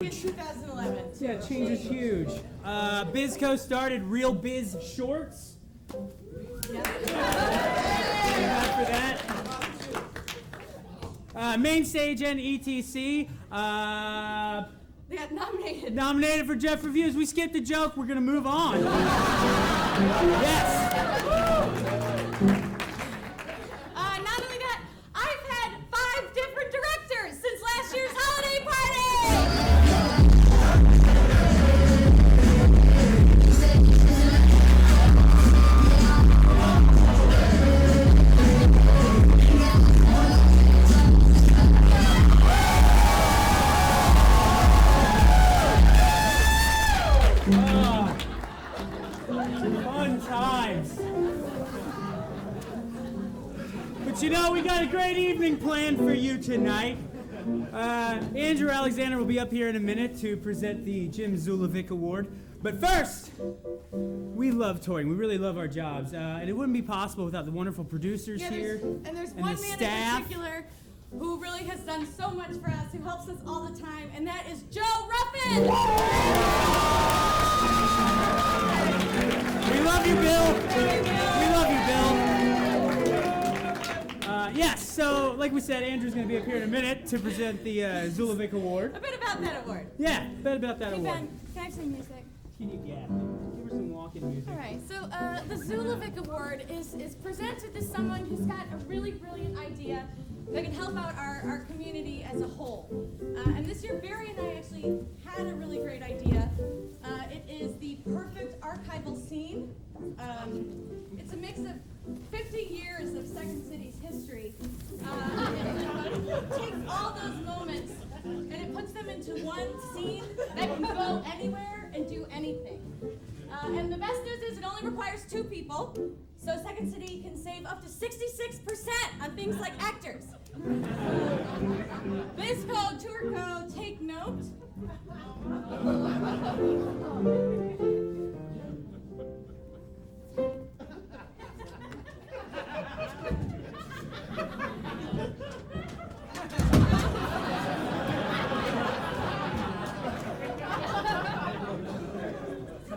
In 2011. Yeah, change is huge. Bizco started Real Biz Shorts. Yeah. For that. Main Stage and ETC. They got nominated. Nominated for Jeff Reviews. We skipped a joke. We're going to move on. Yes. Not only that, I've had 5 different directors since last year's holiday party. Fun times. But you know, we got a great evening planned for you tonight. Andrew Alexander will be up here in a minute to present the Jim Zulovic Award. But first, we love touring. We really love our jobs. And it wouldn't be possible without the wonderful producers here. And there's and one the man staff. in particular who really has done so much for us, who helps us all the time, and that is Joe Ruffin. We love you, Bill. We love you, Bill. Yes, so like we said, Andrew's going to be up here in a minute to present the Zulovic Award. A bit about that award. Yeah, a bit about that Hey award. Ben, can I have some music? Can you give her some walking music? All right, so the Zulovic Award is presented to someone who's got a really brilliant idea that can help out our community as a whole. And this year, Barry and I actually had a really great idea. It is the perfect archival scene. It's a mix of 50 years of Second City's history. It takes all those moments and it puts them into one scene that can go anywhere and do anything. And the best news is it only requires 2 people, so Second City can save up to 66% on things like actors. Bizco, Tourco, take note.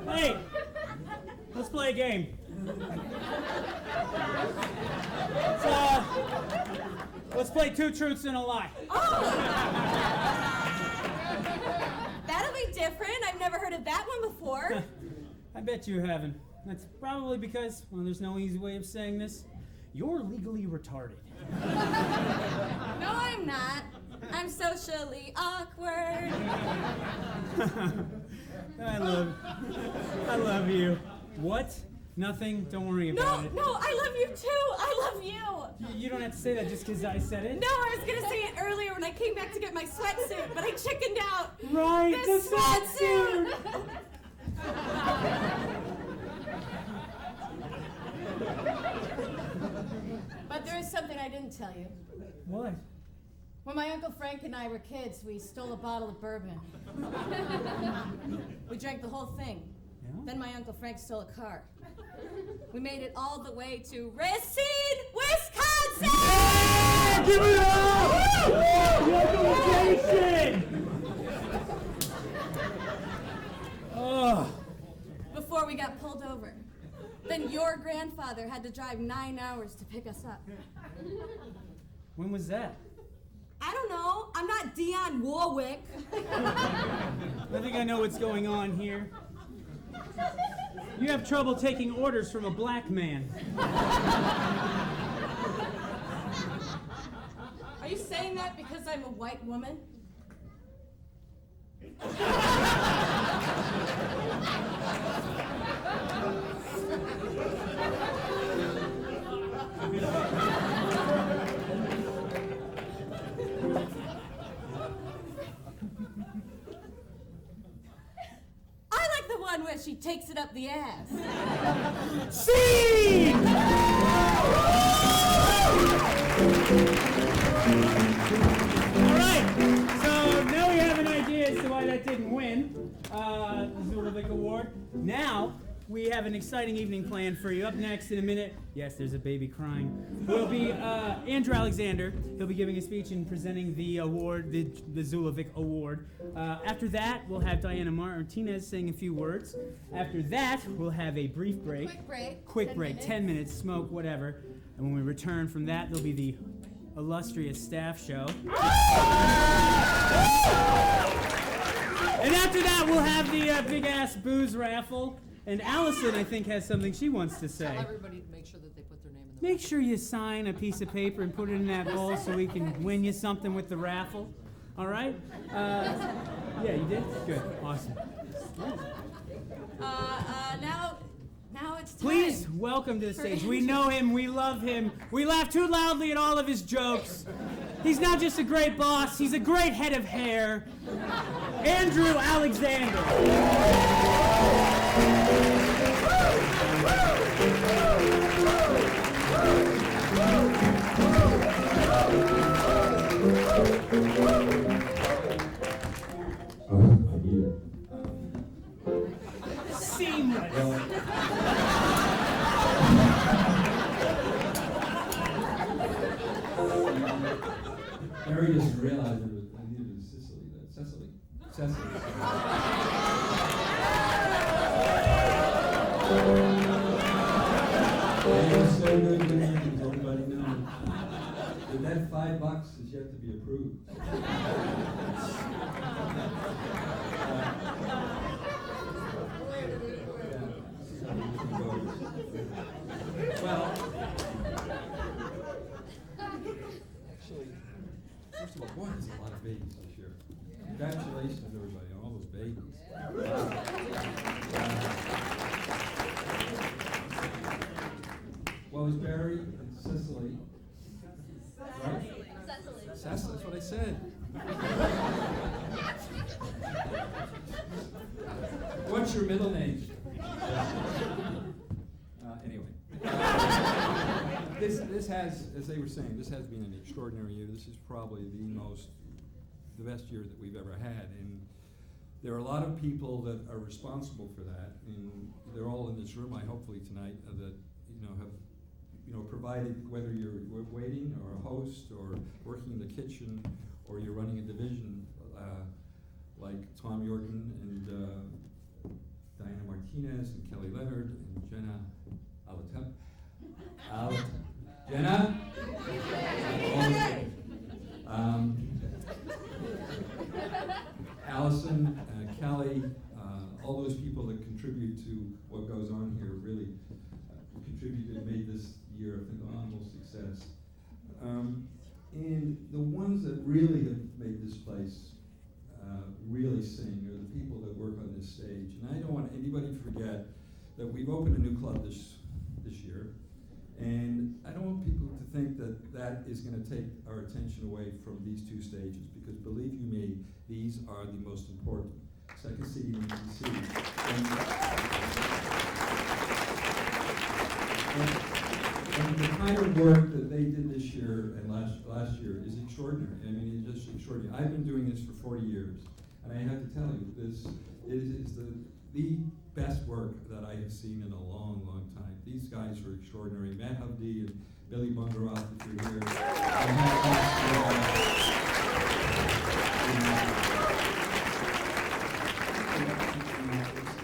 Hey, let's play a game. Let's play 2 truths and a lie. Oh! That'll be different. I've never heard of that one before. I bet you haven't. That's probably because, well, there's no easy way of saying this. You're legally retarded. No, I'm not. I'm socially awkward. I love you. What? Nothing? Don't worry about it. No, I love you too. I love you. You don't have to say that just because I said it. No, I was gonna say it earlier when I came back to get my sweatsuit, but I chickened out. Right, The the sweatsuit. But there is something I didn't tell you. What? When my Uncle Frank and I were kids, we stole a bottle of bourbon. We drank the whole thing. Yeah? Then my Uncle Frank stole a car. We made it all the way to Racine, Wisconsin! Yeah, give it up! Localization! Oh. Before we got pulled over. Then your grandfather had to drive 9 hours to pick us up. When was that? I don't know. I'm not Dionne Warwick. I think I know what's going on here. You have trouble taking orders from a black man. Are you saying that because I'm a white woman? I like the one where she takes it up the ass. Scene! All right, so now we have an idea as to why that didn't win the Zulovic Award. Now we have an exciting evening planned for you. Up next in a minute, yes, there's a baby crying, will be Andrew Alexander. He'll be giving a speech and presenting the award, the Zulovic Award. After that, we'll have Diana Martinez saying a few words. After that, we'll have a brief break. Quick break, 10 minutes, smoke, whatever. And when we return from that, there'll be the illustrious staff show. And after that, we'll have the big-ass booze raffle. And Allison, I think, has something she wants to say. Tell everybody to make sure that they put their name in the Make sure you sign a piece of paper and put it in that bowl so we can win you something with the raffle. All right? Yeah, you did? Good. Awesome. Now it's time. Please welcome to the stage. We know him. We love him. We laugh too loudly at all of his jokes. He's not just a great boss. He's a great head of hair. Andrew Alexander. Seamless. Harry doesn't realize I needed a Cecily. Cecily. You're so good with names, everybody knows. But that $5 is yet to be approved. Well, actually, first of all, boy, there's a lot of babies this year. Congratulations, everybody, on all those babies. Well, it's Barry and Cecily. Right? Cecily, that's what I said. What's your middle name? Anyway. This has, as they were saying, this has been an extraordinary year. This is probably the best year that we've ever had. And there are a lot of people that are responsible for that. And they're all in this room, hopefully tonight, that have provided, whether you're waiting or a host or working in the kitchen or you're running a division like Tom Yorton and Diana Martinez and Kelly Leonard and Jenna Jenna? Allison, Kelly, all those people that contribute to what goes on here really contributed and made this year a phenomenal success. And the ones that really have made this place really sing are the people that work on this stage. And I don't want anybody to forget that we've opened a new club this year. And I don't want people to think that that is going to take our attention away from these two stages, because believe you me, these are the most important. Second City and DC. And the kind of work that they did this year and last year is extraordinary. I mean, it's just extraordinary. I've been doing this for 40 years, and I have to tell you, this is the best work that I have seen in a long, long time. These guys are extraordinary. Matt Hovde and Billy Bungaroff, if you're here.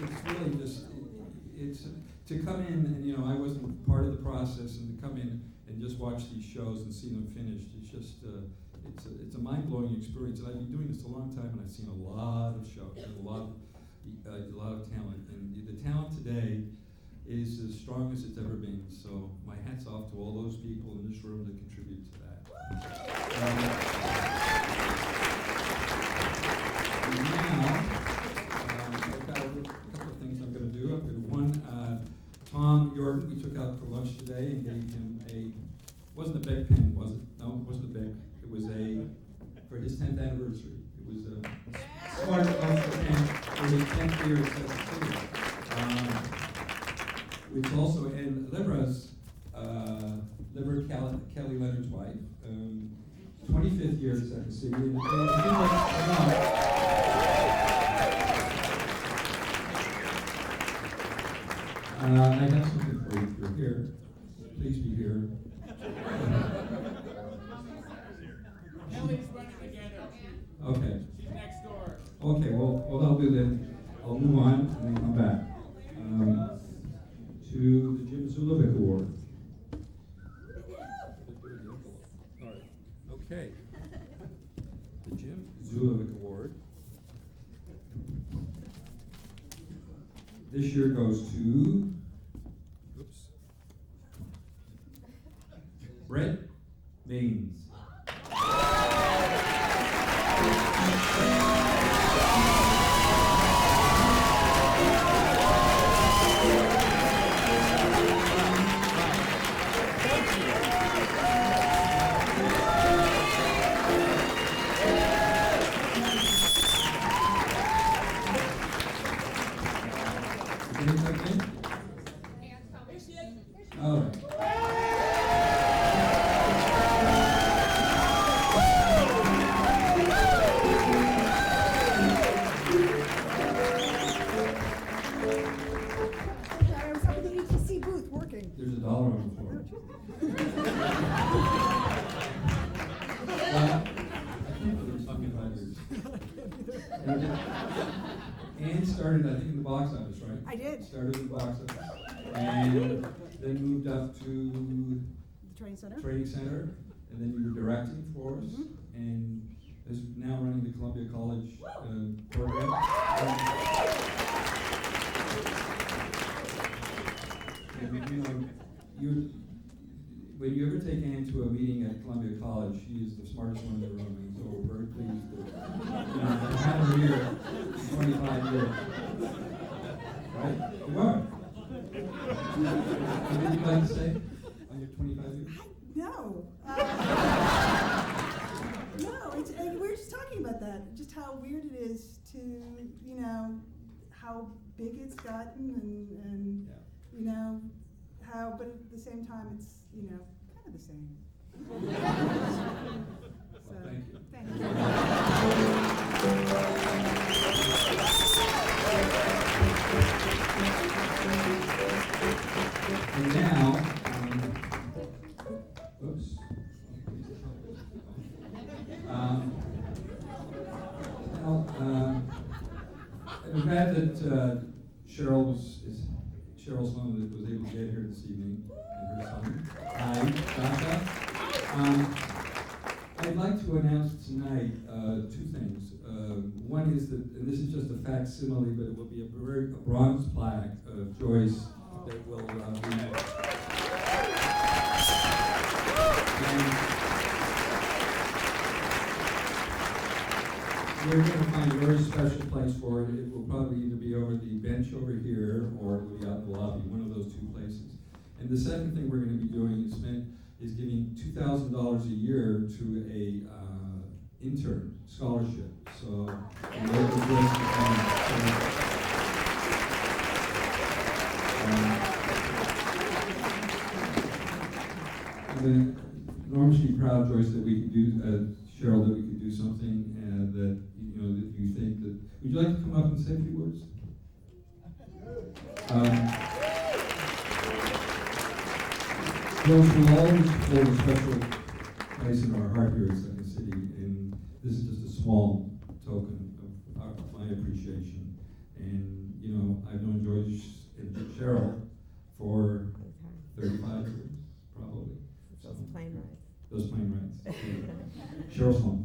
It's really just, it's to come in and, I wasn't part of the process, and to come in and just watch these shows and see them finished, it's just, it's a mind-blowing experience. And I've been doing this a long time, and I've seen a lot of shows and a lot of talent. And the talent today is as strong as it's ever been. So my hat's off to all those people in this room that contribute to that. Now, I've got a couple of things I'm going to do. I'm going to, Tom Yorton, we took out for lunch today and gave him wasn't a big pen, was it? No, it wasn't a big. It was for his 10th anniversary. It was a smart pen for his 10th year at Second City. Which also, and Kelly Leonard's wife, 25th year at Second City. I have something for you. If you're here, please be here. Ellie's running the gander. Okay. She's next door. Okay, well, what I'll do then, I'll move on and then come back to the Jim Zulovic Award. All right. Okay. The Jim Zulovic Award this year goes to, Brett Baines. All right. I was up at the ETC booth working. There's $1 on the floor. I think it was 25 years. Anne started, I think, in the box office, right? I did. Started in the box office. And then moved up to The training center. Training Center. And then you were directing for us. And is now running the Columbia College program. And you know, when you ever take Anne to a meeting at Columbia College, she is the smartest one in the room, and so we're very pleased that to have her here for 25 years. Right? You are. What would you like to say on your 25 years? No. No, it's, we were just talking about that, just how weird it is to, how big it's gotten and Yeah. how, but at the same time, it's, kind of the same. So, Thank you. Thank you. And now, oops. I'm glad that Cheryl's son was able to get here this evening, and her son. Hi, Sasha. I'd like to announce tonight two things. One is that, and this is just a facsimile, but it will be a bronze plaque of Joyce that will be. We're going to find a very special place for it. It will probably either be over the bench over here, or it will be out in the lobby, one of those two places. And the second thing we're going to be doing is giving $2,000 a year to a intern scholarship. So, I'm enormously proud, Joyce, that we could do, Cheryl, that we could do something that that you think that. Would you like to come up and say a few words? Joyce will always hold a special place in our heart here in Second City, and this is just a small token of my appreciation. And I've known Joyce and Cheryl for 35 years, probably. Those plane rides. Those plane rides. Cheryl's home.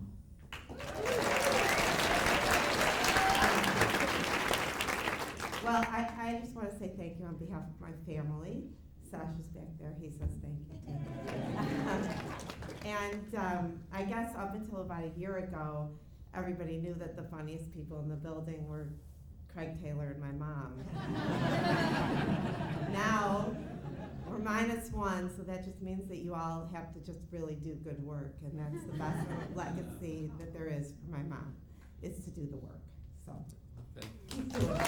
Well, I just want to say thank you on behalf of my family. Sasha's back there. He says thank you too. And I guess up until about a year ago, everybody knew that the funniest people in the building were Craig Taylor and my mom. Now, we're -1, so that just means that you all have to just really do good work, and that's the best legacy that there is for my mom, is to do the work. So, keep doing it.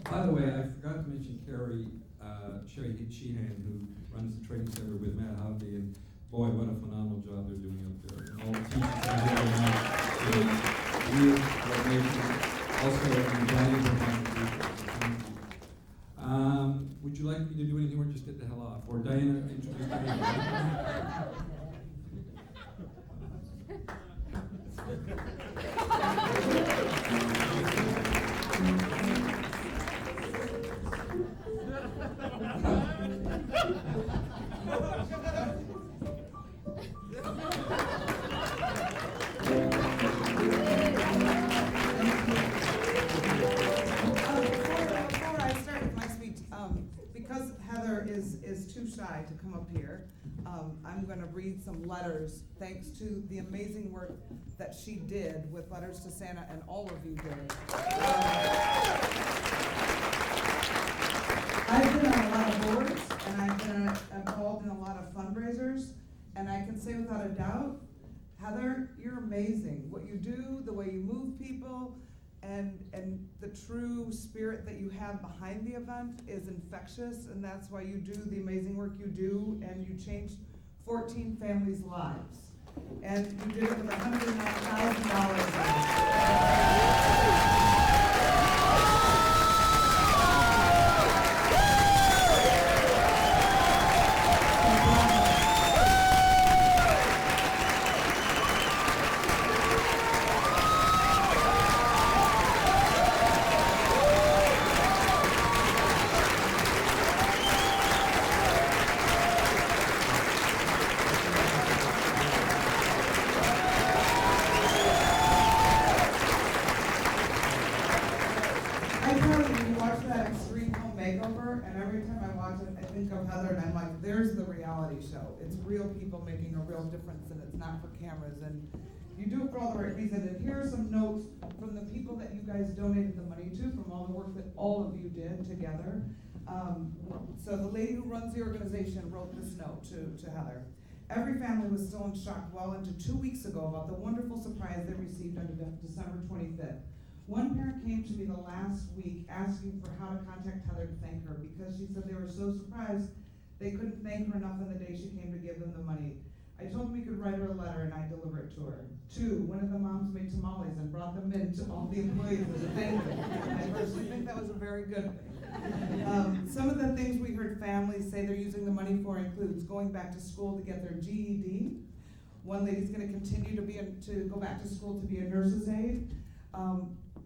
By the way, I forgot to mention Sherry Sheehan, who runs the training center with Matt Hovey, and boy, what a phenomenal job they're doing up there. And all the teachers are doing weird coordination. Also, invaluable contributions. Would you like me to do anything or just get the hell off? Or Diana, introduce Diana. Before I start with my speech, because Heather is too shy to come up here, I'm going to read some letters, thanks to the amazing work that she did with Letters to Santa, and all of you did. I've been on a lot of boards, and I've been involved in a lot of fundraisers, and I can say without a doubt, Heather, you're amazing. What you do, the way you move people, and the true spirit that you have behind the event is infectious, and that's why you do the amazing work you do, and you changed 14 families' lives. And you did it with $109,000. Of Heather, and I'm like, there's the reality show. It's real people making a real difference, and it's not for cameras, and you do it for all the right reasons. And here are some notes from the people that you guys donated the money to, from all the work that all of you did together. So the lady who runs the organization wrote this note to Heather. Every family was still in shock well into 2 weeks ago about the wonderful surprise they received on December 25th. One parent came to me the last week asking for how to contact Heather to thank her, because she said they were so surprised they couldn't thank her enough on the day she came to give them the money. I told them we could write her a letter and I'd deliver it to her. 2, one of the moms made tamales and brought them in to all the employees as a thank you. I personally think that was a very good thing. Some of the things we heard families say they're using the money for includes going back to school to get their GED. One lady's going to continue to go back to school to be a nurse's aide.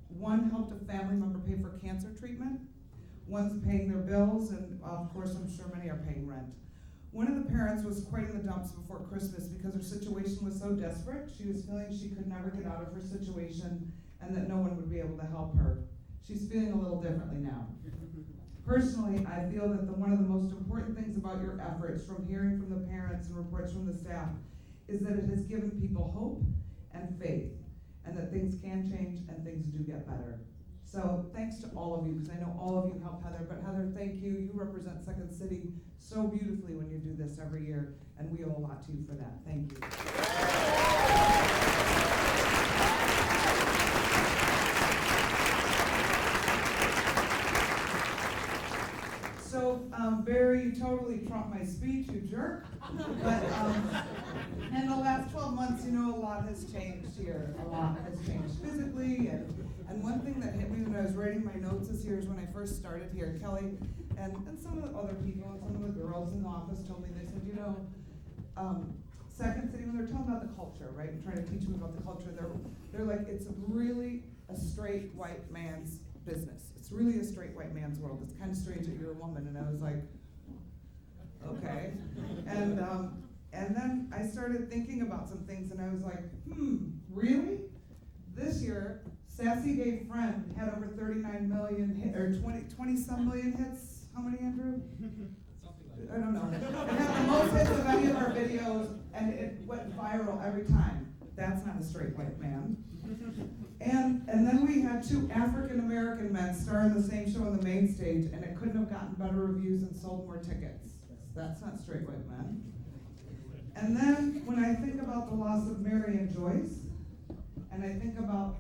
One helped a family member pay for cancer treatment. One's paying their bills, and of course I'm sure many are paying rent. One of the parents was quite in the dumps before Christmas because her situation was so desperate. She was feeling she could never get out of her situation and that no one would be able to help her. She's feeling a little differently now. Personally, I feel that one of the most important things about your efforts, from hearing from the parents and reports from the staff, is that it has given people hope and faith, and that things can change and things do get better. So thanks to all of you, because I know all of you help Heather, but Heather, thank you. You represent Second City so beautifully when you do this every year, and we owe a lot to you for that. Thank you. So, Barry totally trumped my speech, you jerk. But in the last 12 months, you know, a lot has changed here. A lot has changed physically, and one thing that hit me when I was writing my notes this year is when I first started here, Kelly and some of the other people and some of the girls in the office told me, they said, you know, Second City, when they're talking about the culture, right, and trying to teach me about the culture, they're like, it's really a straight white man's business. It's really a straight white man's world. It's kind of strange that you're a woman. And I was like, okay. And then I started thinking about some things, and I was like, really? This year, Sassy Gay Friend had over 39 million or 20 some million hits. How many, Andrew? I don't know. It had the most hits of any of our videos, and it went viral every time. That's not a straight white man. And then we had 2 African-American men star in the same show on the main stage, and it couldn't have gotten better reviews and sold more tickets. That's not straight white men. And then when I think about the loss of Mary and Joyce, and I think about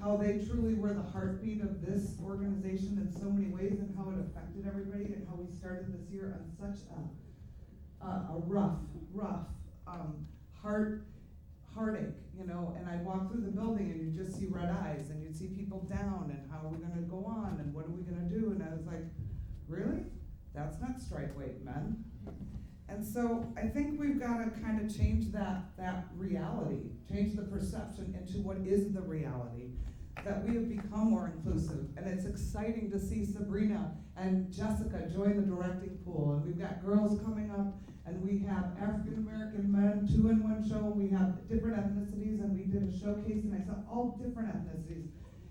how they truly were the heartbeat of this organization in so many ways, and how it affected everybody, and how we started this year on such a rough heartache, you know, and I'd walk through the building and you'd just see red eyes and you'd see people down and how are we gonna go on and what are we gonna do? And I was like, really? That's not strike weight men. And so I think we've gotta kind of change that reality, change the perception into what is the reality, that we have become more inclusive. And it's exciting to see Sabrina and Jessica join the directing pool. And we've got girls coming up, and we have African American men, 2-in-1 show, and we have different ethnicities, and we did a showcase, and I saw all different ethnicities.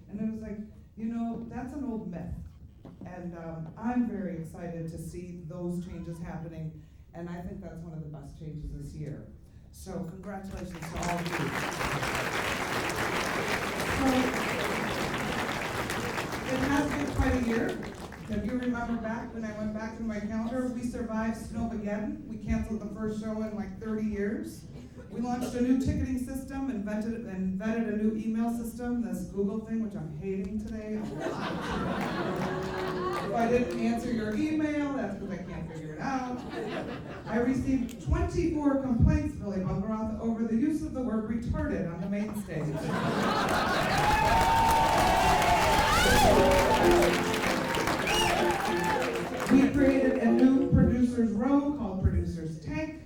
And it was like, you know, that's an old myth. And I'm very excited to see those changes happening, and I think that's one of the best changes this year. So congratulations to all of you. So it has been quite a year. If you remember back when I went back to my calendar, we survived Snowmageddon. We canceled the first show in like 30 years. We launched a new ticketing system, invented a new email system, this Google thing, which I'm hating today a lot. If I didn't answer your email, that's because I can't figure it out. I received 24 complaints, Billy Bungeroth, over the use of the word retarded on the main stage. We created a new producer's row called Producer's Tank.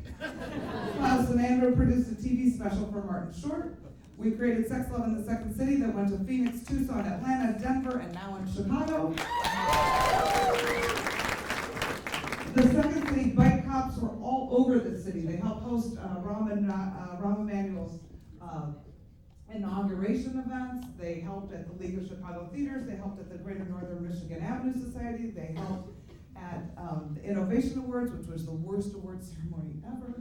Klaus and Andrew produced a TV special for Martin Short. We created Sex, Love in the Second City that went to Phoenix, Tucson, Atlanta, Denver, and now in Chicago. The Second City bike cops were all over the city. They helped host Rahm Emanuel's inauguration events. They helped at the League of Chicago Theaters. They helped at the Greater Northern Michigan Avenue Society. They helped at the Innovation Awards, which was the worst award ceremony ever.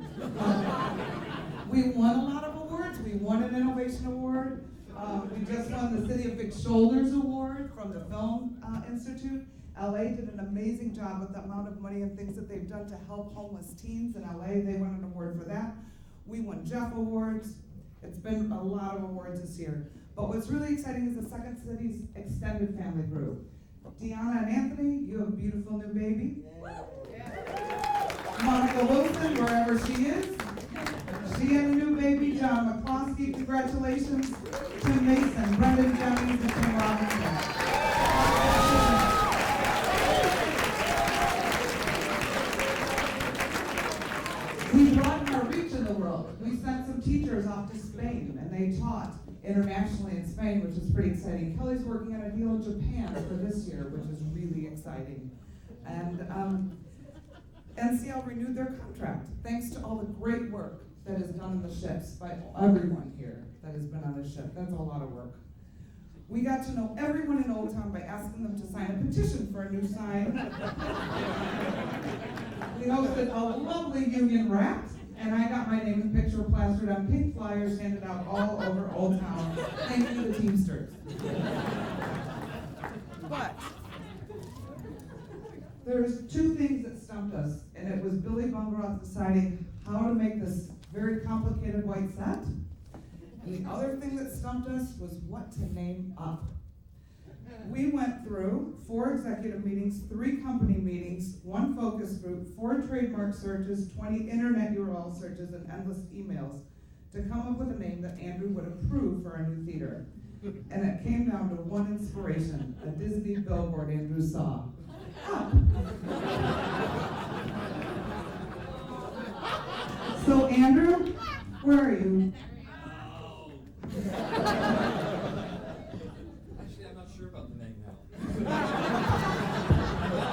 We won a lot of awards. We won an Innovation Award. We just won the City of Big Shoulders Award from the Film Institute. LA did an amazing job with the amount of money and things that they've done to help homeless teens in LA. They won an award for that. We won Jeff Awards. It's been a lot of awards this year. But what's really exciting is the Second City's extended family group. Deanna and Anthony, you have a beautiful new baby. Monica Wilson, wherever she is. She had a new baby. John McCloskey, congratulations. Tim Mason, Brendan Jennings, and Tim Robinson. We broadened our reach in the world. We sent some teachers off to Spain, and they taught internationally in Spain, which is pretty exciting. Kelly's working on a deal in Japan for this year, which is really exciting. And NCL renewed their contract, thanks to all the great work that is done in the ships by everyone here that has been on a ship. That's a lot of work. We got to know everyone in Old Town by asking them to sign a petition for a new sign. We hosted a lovely union wrap, and I got my name and picture plastered on pink flyers handed out all over Old Town. Thank you, the Teamsters. But there's two things that stumped us, and it was Billy Bungeroth deciding how to make this very complicated white set. And the other thing that stumped us was what to name up. We went through 4 executive meetings, 3 company meetings, 1 focus group, 4 trademark searches, 20 internet URL searches, and endless emails to come up with a name that Andrew would approve for our new theater. And it came down to one inspiration, a Disney billboard Andrew saw. Up. So Andrew, where are you? Actually, I'm not sure about the name now.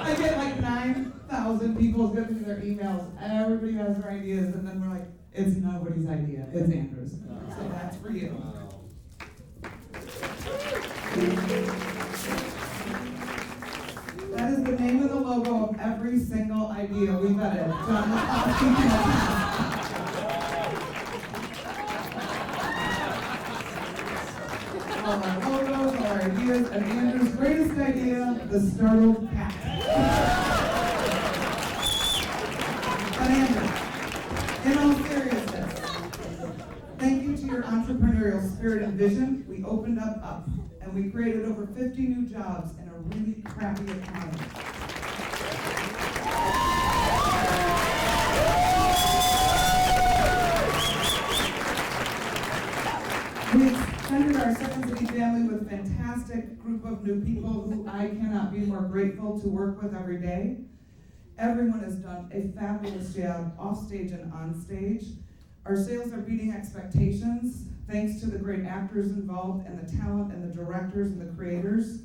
I get like 9,000 people sending their emails. Everybody has their ideas, and then we're like, it's nobody's idea. It's Andrew's. So that's for you. That is the name of the logo of every single idea we've vetted. John McCloskey. All our logos, all our ideas, and Andrew's greatest idea, the startled cat. But Andrew, in all seriousness, thank you to your entrepreneurial spirit and vision, we opened up, and we created over 50 new jobs in a really crappy economy. our Second City family with a fantastic group of new people who I cannot be more grateful to work with every day. Everyone has done a fabulous job off stage and on stage. Our sales are beating expectations thanks to the great actors involved and the talent and the directors and the creators.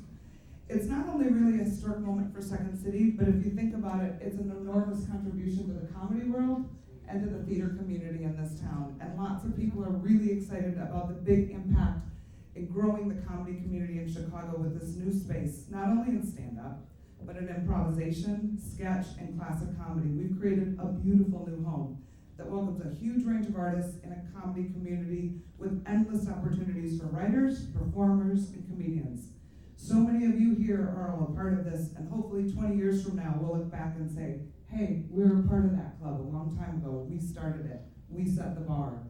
It's not only really a historic moment for Second City, but if you think about it, it's an enormous contribution to the comedy world and to the theater community in this town. And lots of people are really excited about the big impact in growing the comedy community in Chicago with this new space, not only in stand-up, but in improvisation, sketch, and classic comedy. We've created a beautiful new home that welcomes a huge range of artists in a comedy community with endless opportunities for writers, performers, and comedians. So many of you here are all a part of this, and hopefully 20 years from now, we'll look back and say, hey, we were a part of that club a long time ago. We started it. We set the bar.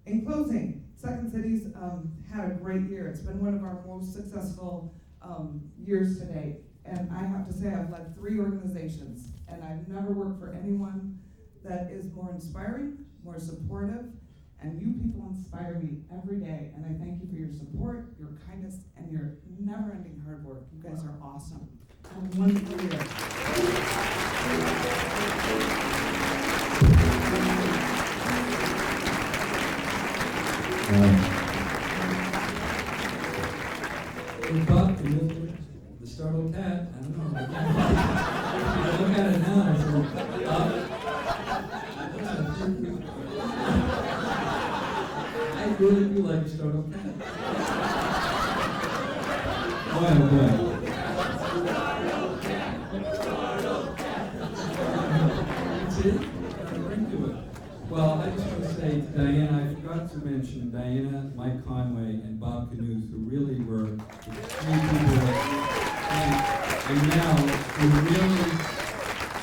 In closing, Second City's had a great year. It's been one of our most successful years to date. And I have to say, I've led 3 organizations, and I've never worked for anyone that is more inspiring, more supportive, and you people inspire me every day. And I thank you for your support, your kindness, and your never-ending hard work. You guys are awesome. Have a wonderful year. Bob, the startled cat, I don't know. I look at it now, I said, I really do like the startled cat. Boy, oh boy. See? Bring to it. Well, I just want to say to Diana, I forgot to mention Diana, Mike Conway, and Bob Canoes, who really were the 3 people and now who really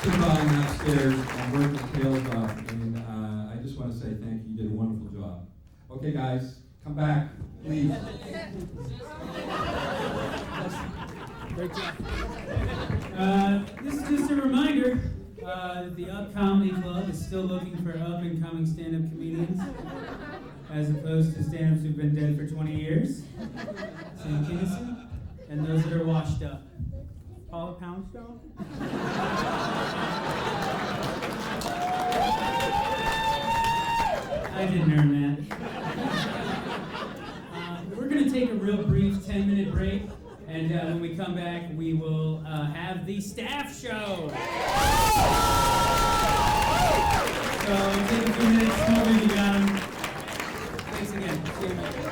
took on upstairs and worked their tails off. And I just want to say thank you. You did a wonderful job. Okay, guys, come back, please. Great job. This is just a reminder. The Up Comedy Club is still looking for up-and-coming stand-up comedians, as opposed to stand-ups who've been dead for 20 years. Sam Kinison, and those that are washed up. Paula Poundstone? I didn't earn that. We're going to take a real brief 10-minute break, and when we come back, we will have the staff show. So take a few minutes, tell me you got 'em. Thanks again. See you in a minute.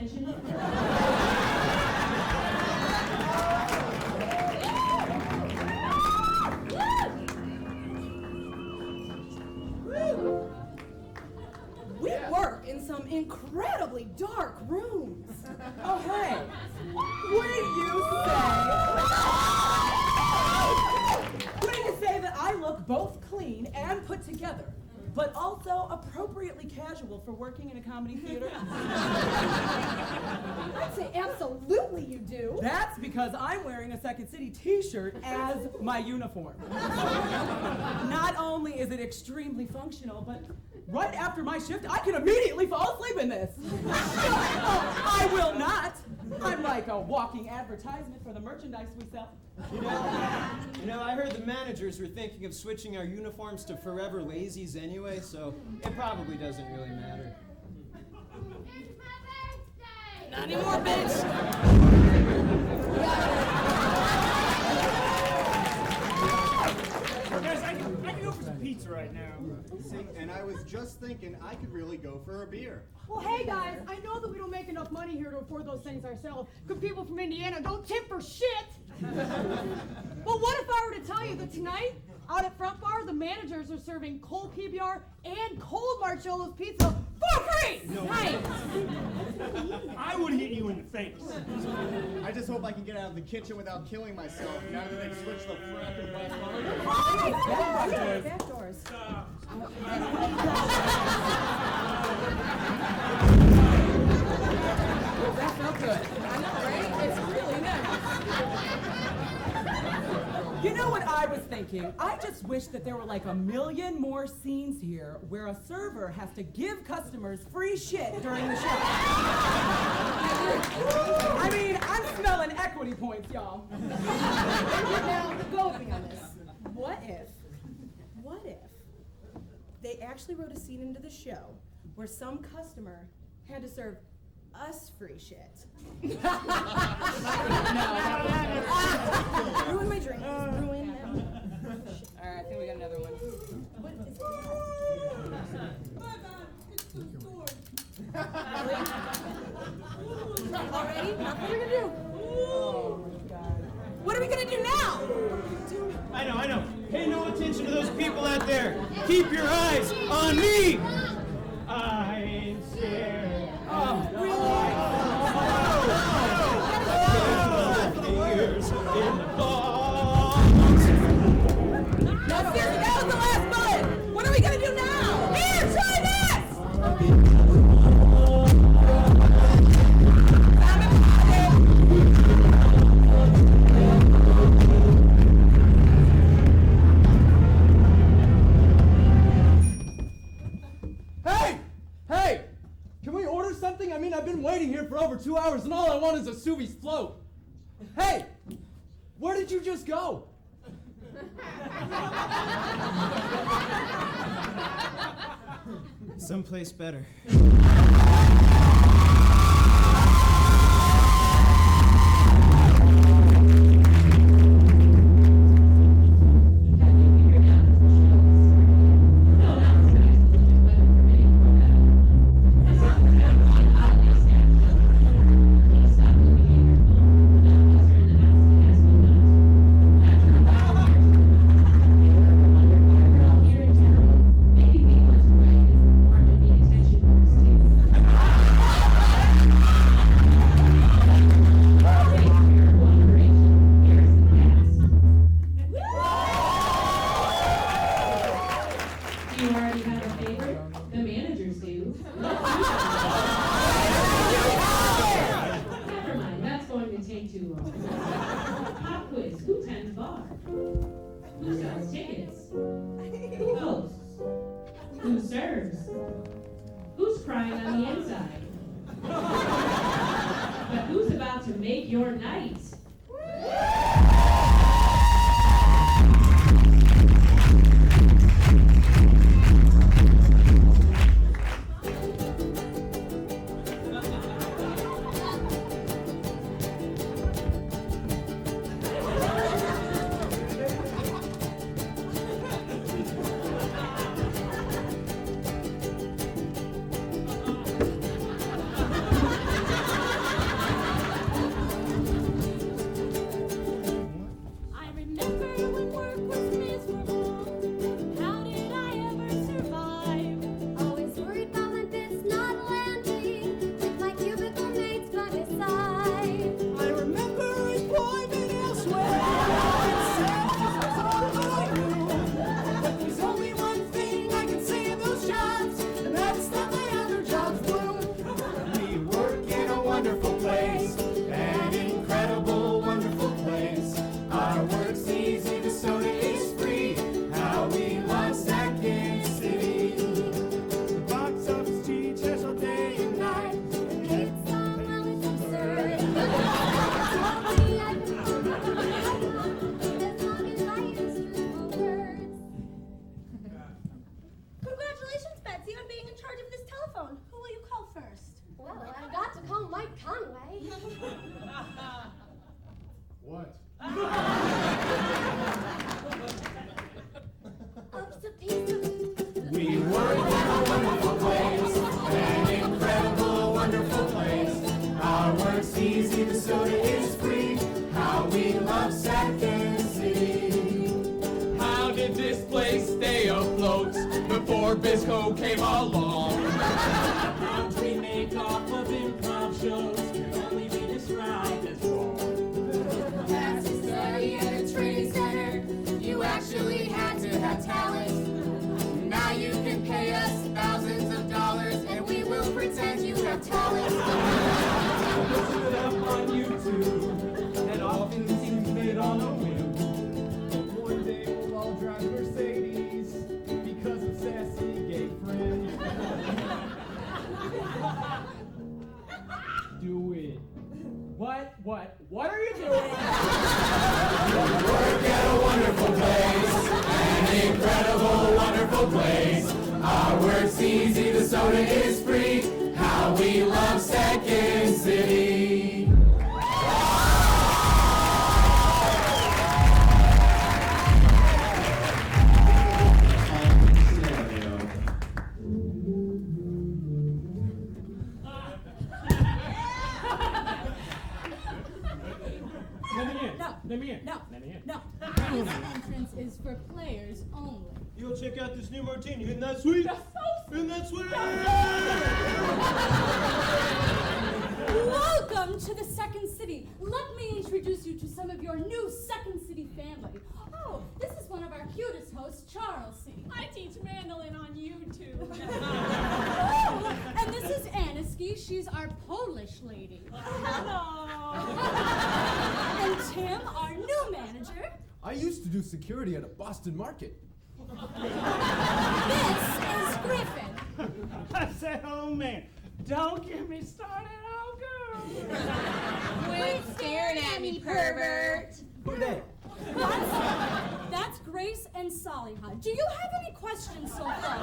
attention? We work in some incredibly dark rooms. Oh, hey. Wouldn't you say that I look both clean and put together, but also appropriately casual for working in a comedy theater? I'd say absolutely you do. That's because I'm wearing a Second City t-shirt as my uniform. Not only is it extremely functional, but right after my shift, I can immediately fall asleep in this. Oh, I will not. I'm like a walking advertisement for the merchandise we sell. You know, I heard the managers were thinking of switching our uniforms to forever lazies anyway, so it probably doesn't really matter. Not anymore, bitch. Guys, I can go for some pizza right now. See, and I was just thinking I could really go for a beer. Well, hey guys, I know that we don't make enough money here to afford those things ourselves, because people from Indiana don't tip for shit. Well, what if I were to tell you that tonight, out at Front Bar, the managers are serving cold PBR and cold Marcello's pizza for free? No. Nice. I would hit you in the face. I just hope I can get out of the kitchen without killing myself now that they've switched the frickin' black Back doors. That felt good. I know, right? It's really nice. You know what I was thinking? I just wish that there were like a million more scenes here where a server has to give customers free shit during the show. I mean, I'm smelling equity points, y'all. Now, go with me on this. What if they actually wrote a scene into the show where some customer had to serve us free shit? Ruin my drink. Ruin them. All right, I think we got another one. What is that? Already? What are we gonna do? Oh my God. What are we gonna do now? I know. Pay no attention to those people out there. Keep your eyes on me. I ain't scared. Oh, really? No, seriously, that was the last bullet. What are we gonna do now? Here, try this! Hey! Can we order something? I mean, I've been waiting here for over 2 hours and all I want is a sous vide float. Hey! Where did you just go? Someplace better. Who serves? Who's crying on the inside? But who's about to make your night? this place stay afloat before Bisco came along. Country make off of improv shows can only be described as wrong. As a study at a training center, you actually had to have talent. Now you can pay us thousands of dollars and we will pretend you have talent. Look it up on YouTube, and often seems made on a whim. One day we'll all drive Mercedes because of sassy gay friend. Do it. What are you doing? Work at a wonderful place, an incredible, wonderful place. Our work's easy, the soda is free. How we love Second City. Let me in. No. Let me in. No. This entrance is for players only. You'll check out this new martini. Isn't that sweet? Isn't that sweet? Welcome to the Second City. Let me introduce you to some of your new Second City family. Oh, this is one of our cutest hosts, Charles C. I teach mandolin on YouTube. Oh, and this is Aniski. She's our Polish lady. Hello. And Tim, our new manager. I used to do security at a Boston market. This is Griffin. I said, oh man, don't get me started, oh girl. Quit staring at me, pervert. Who they? That's Grace and Saliha. Do you have any questions so far?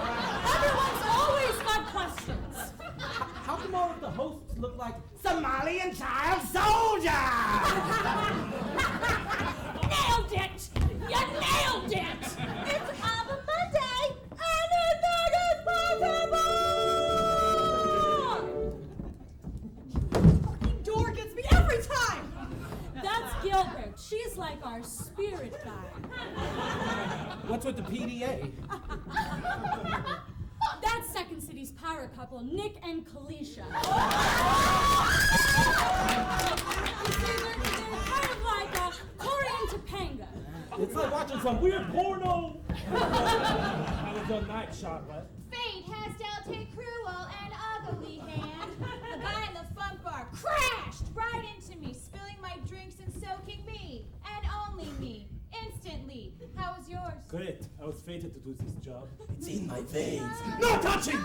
Everyone's always got questions. How come all of the hosts look like Somalian child soldiers? Nailed it! You nailed it! It's Abba Monday, anything is possible! Fucking door gets me every time! That's Gilbert. She's like our spirit guide. What's with the PDA? That's Second City's power couple, Nick and Kalisha. They're kind of like Corey and Topanga. It's like watching some weird porno. I was on night shot, right? Fate has dealt a cruel and ugly hand. The guy in the funk bar crashed right into me, spilling my drinks and soaking me, and only me, instantly. How was yours? Great. I was fated to do this job. It's in my veins. No touching!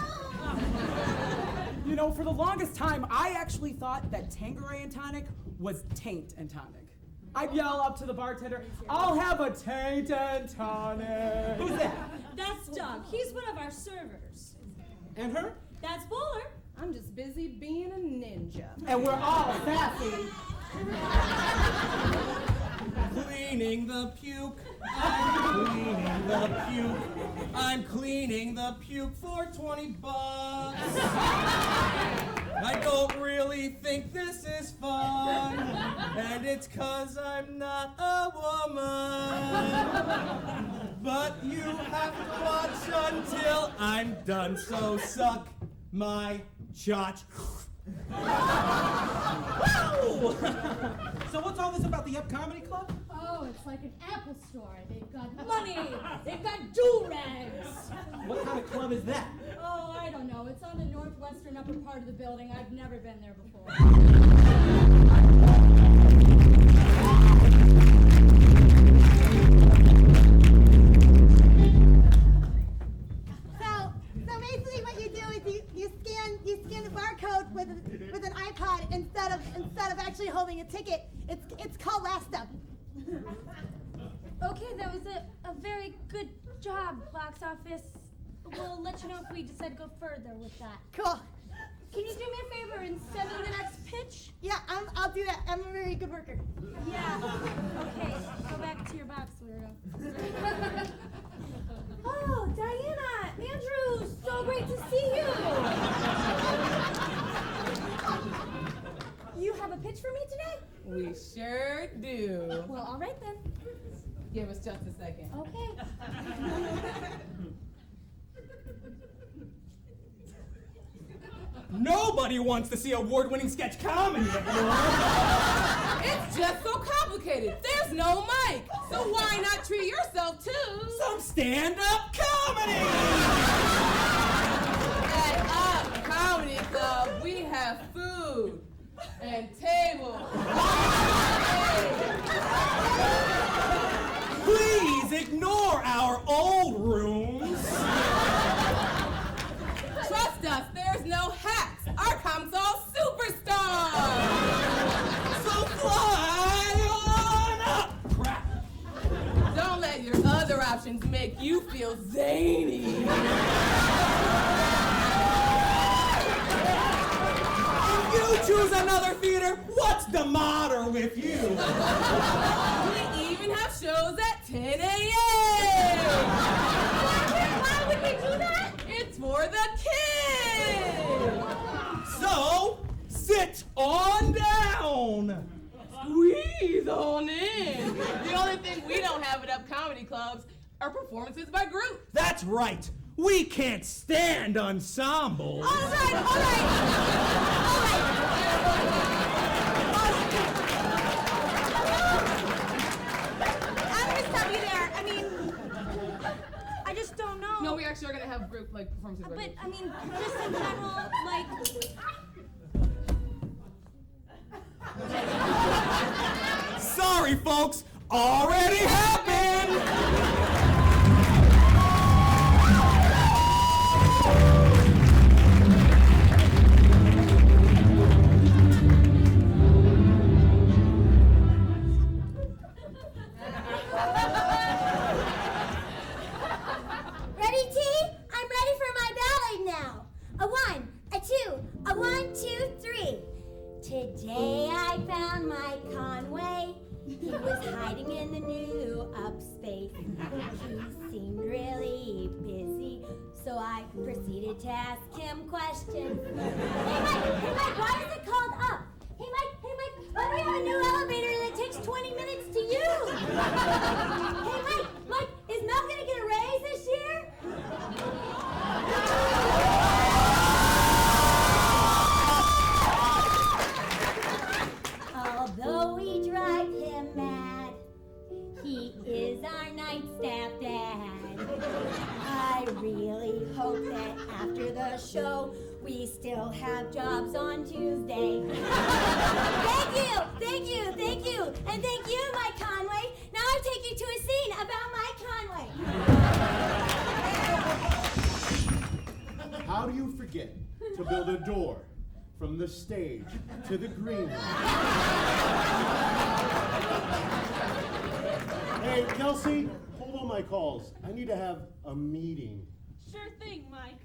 You know, for the longest time, I actually thought that Tanqueray and tonic was taint and tonic. I'd yell up to the bartender, I'll have a taint and tonic. Who's that? That's Doug. He's one of our servers. And her? That's Bowler. I'm just busy being a ninja. And we're all sassy. Cleaning the puke. I'm cleaning the puke. I'm cleaning the puke for $20. I don't really think this is fun, and it's 'cause I'm not a woman. But you have to watch until I'm done, so suck my chotch. So what's all this about the Up Comedy Club? Oh, it's like an Apple store. They've got money. They've got do-rags. What kind of club is that? Oh, I don't know. It's on the northwestern upper part of the building. I've never been there before. So basically what you do is you scan the barcode with an iPod instead of actually holding a ticket. It's called Last Step. Okay, that was a very good job, box office. We'll let you know if we decide to go further with that. Cool. Can you do me a favor and send me the next pitch? Yeah, I'll do that. I'm a very good worker. Yeah. Okay, go back to your box, weirdo. Oh, Diana, Andrew, so great to see you. You have a pitch for me today? We sure do. Well, all right then. Give us just a second. Okay. Nobody wants to see award-winning sketch comedy anymore. It's just so complicated. There's no mic. So why not treat yourself to some stand-up comedy? At Up Comedy Club, we have food and tables. Please ignore our old rooms. Trust us, there's no hacks. Our comics all superstars. So fly on up. Crap. Don't let your other options make you feel zany. If you choose another theater, what's the matter with you? We even have shows at 10 a.m. Why would we do that? It's for the kids. So, sit on down. Squeeze on in. The only thing we don't have at Up Comedy Clubs are performances by groups. That's right. We can't stand ensembles. All right. I'm gonna stop you there. I mean, I just don't know. No, we actually are gonna have group performances by But groups. I mean, just in general, like. Sorry, folks. Already happened. Ready, T? I'm ready for my ballad now. A 1, a 2, a 1, 2, 3. Today I found my Conway. He was hiding in the new upspace. He seemed really busy, so I proceeded to ask him questions. Hey Mike, why is it called up? Hey Mike, why do we have a new elevator that takes 20 minutes to use? Hey Mike, is Mel gonna get a raise this year? Although we drive him mad, he is our night staff dad. I really hope that after the show, we still have jobs on Tuesday. Thank you, and thank you, Mike Conway. Now I take you to a scene about Mike Conway. How do you forget to build a door from the stage to the green room? Hey, Kelsey, hold on my calls. I need to have a meeting. Sure thing, Mike.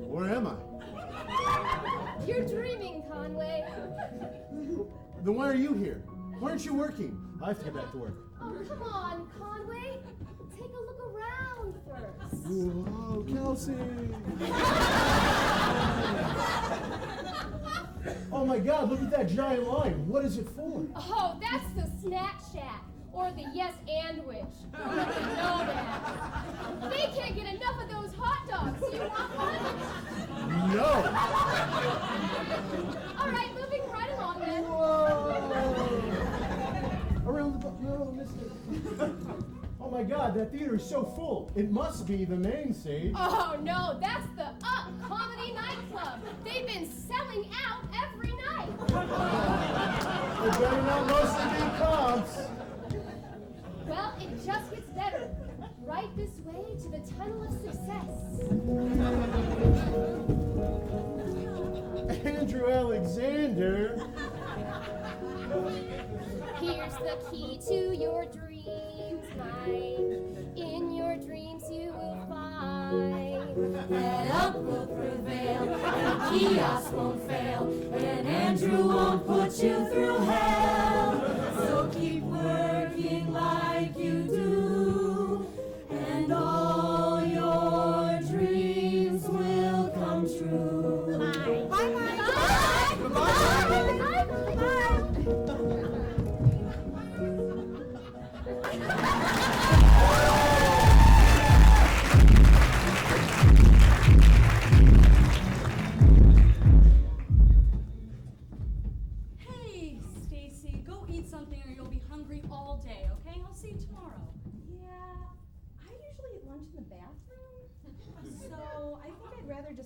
Where am I? You're dreaming, Conway. Then why are you here? Why aren't you working? I have to get back to work. Oh, come on, Conway. Take a look around first. Whoa, Kelsey! Oh my God, look at that giant line. What is it for? Oh, that's the Snack Shack. Or the Yes and Witch. You know that. They can't get enough of those hot dogs. You want one? No! All right, moving right along then. Whoa! Around the no, mister. Oh my God, that theater is so full. It must be the main stage. Oh no, that's the Up Comedy Nightclub. They've been selling out every night. It better not mostly be comps. Well, it just gets better. Right this way to the tunnel of success. Andrew Alexander. Here's the key to your dreams, Mike. In your dreams you will find that up will prevail, and kiosk won't fail, and Andrew won't put you through hell. So keep working like you do, and all your dreams will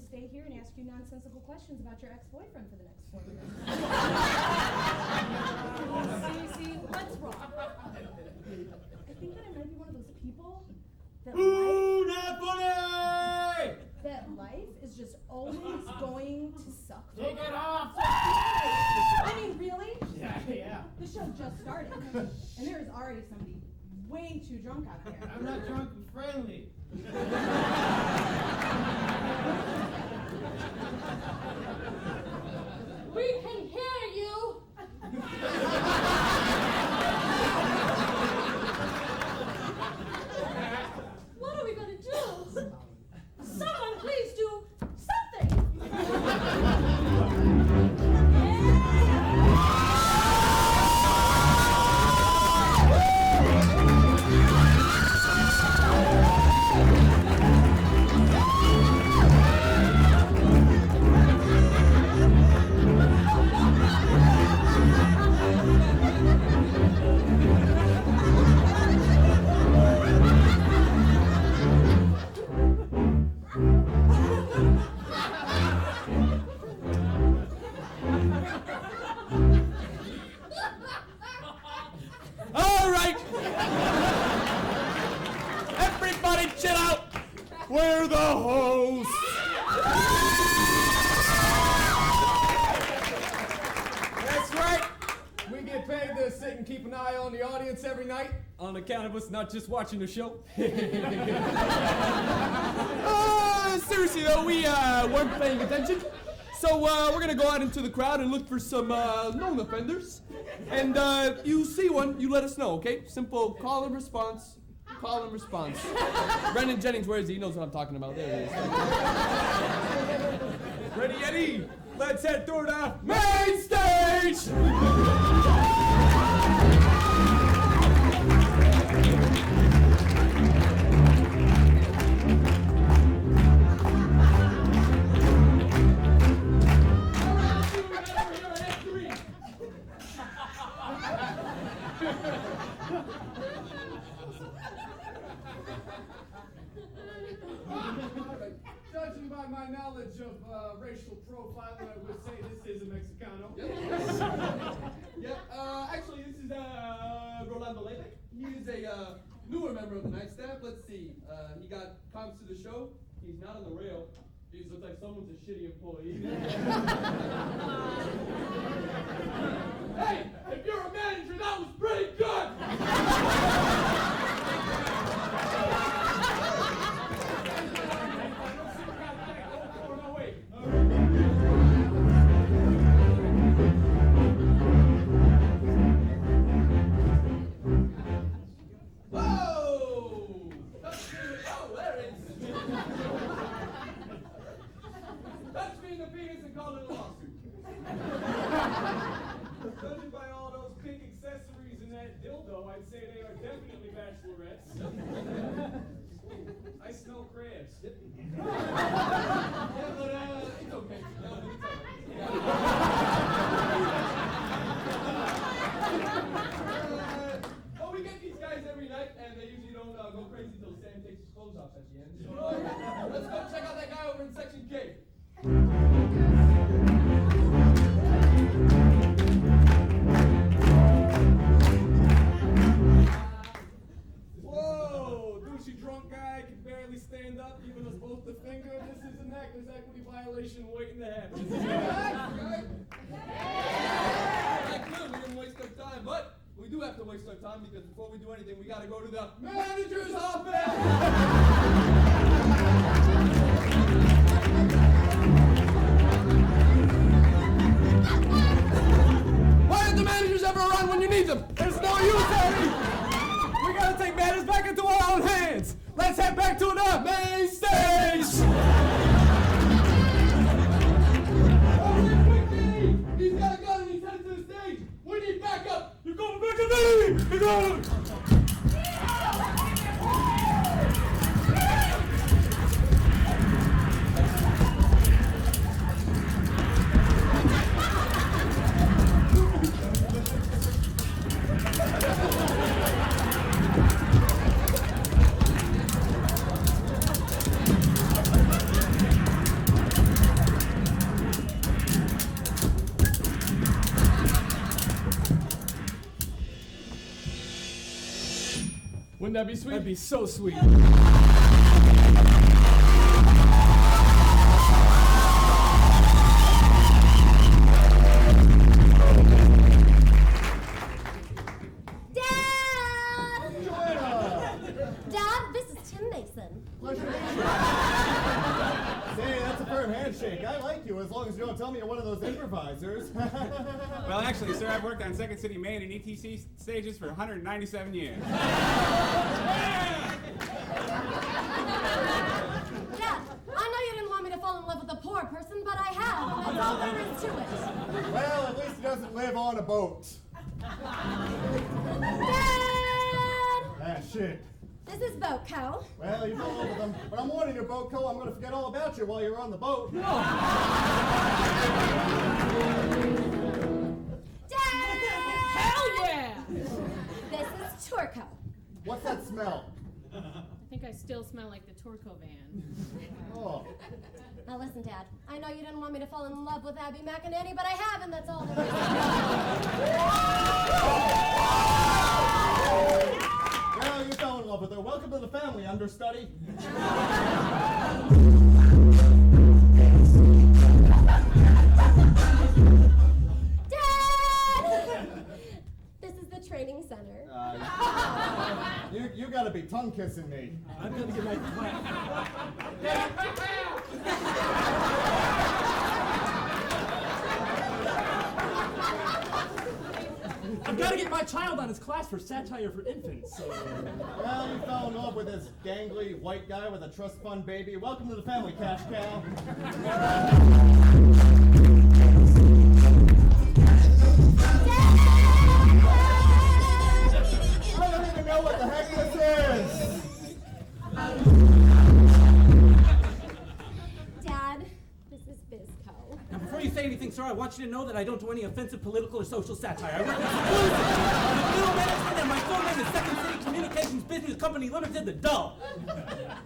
stay here and ask you nonsensical questions about your ex-boyfriend for the next 4 years. See, what's wrong? I think that I might be one of those people that Not funny! that life is just always going to suck. Take it off! I mean, really? Yeah. The show just started, and there is already somebody way too drunk out there. I'm not drunk, I'm friendly. We can hear you. What are we gonna do? Someone please do something. All right. Everybody chill out. We're the hosts. That's right. We get paid to sit and keep an eye on the audience every night on account of us not just watching the show. Seriously though, we weren't paying attention. So we're gonna go out into the crowd and look for some known offenders. And you see one, you let us know, okay? Simple call and response. Call and response. Brendan Jennings, where is he? He knows what I'm talking about. There he is. Ready, Eddie? Let's head toward the main stage! Judging by my knowledge of racial profiling, I would say this is a Mexicano. Actually, this is Rolando Lepe. He is a newer member of the night staff. Let's see. He got comps to the show. He's not on the rail. He looks like someone's a shitty employee. Hey, if you're a manager, that was pretty good! Judging by all those pink accessories and that dildo, I'd say they are definitely bachelorettes. I smell crabs. Yeah, but it's okay. Well, we get these guys every night, and they usually don't go crazy until Sam takes his clothes off at the end. So let's go check out that guy over in Section K. Whoa, douchey drunk guy can barely stand up, giving us both the finger. This is an actor's equity violation waiting to happen. This is an actor, right? Good, we didn't waste our time, but we do have to waste our time because before we do anything, we gotta go to the manager's office! Why aren't the managers ever around when you need them? There's no use, Eddie! We gotta take matters back into our own hands! Let's head back to the main stage! Quickly! He's got a gun and he's headed to the stage! We need backup! You're going back to me! You're going! Wouldn't that be sweet? That'd be so sweet. Dad, this is Tim Mason. Pleasure to meet you. Say, that's a firm handshake. I like you as long as you don't tell me you're one of those improvisers. Well, actually, sir, I've worked on Second City Main and ETC stages for 197 years. Dad, I know you didn't want me to fall in love with a poor person, but I have, and that's all there is to it. Well, at least he doesn't live on a boat. Dad! Ah, shit. This is Boat Co. Well, you know over them. But I'm warning you, Boat Co, I'm going to forget all about you while you're on the boat. Dad! Hell yeah! This is Turco. What's that smell? I think I still smell like the Torco van. Oh. Now listen, Dad. I know you didn't want me to fall in love with Abby McEnany, but I have, and that's all there is. Well, you fell in love with her. Welcome to the family, understudy. Dad! This is the training center. You gotta be tongue kissing me. I'm gonna get my I've got to get my child on his class for satire for infants. So. Well, you fell in love with this gangly white guy with a trust fund baby. Welcome to the family, cash cow. I don't even know what the heck this is. Dad, this is Bizco. Now, before you say anything, sir, I want you to know that I don't do any offensive political or social satire. I work exclusively with middle management, and my full name is Second City Communications Business Company Limited, the Dull.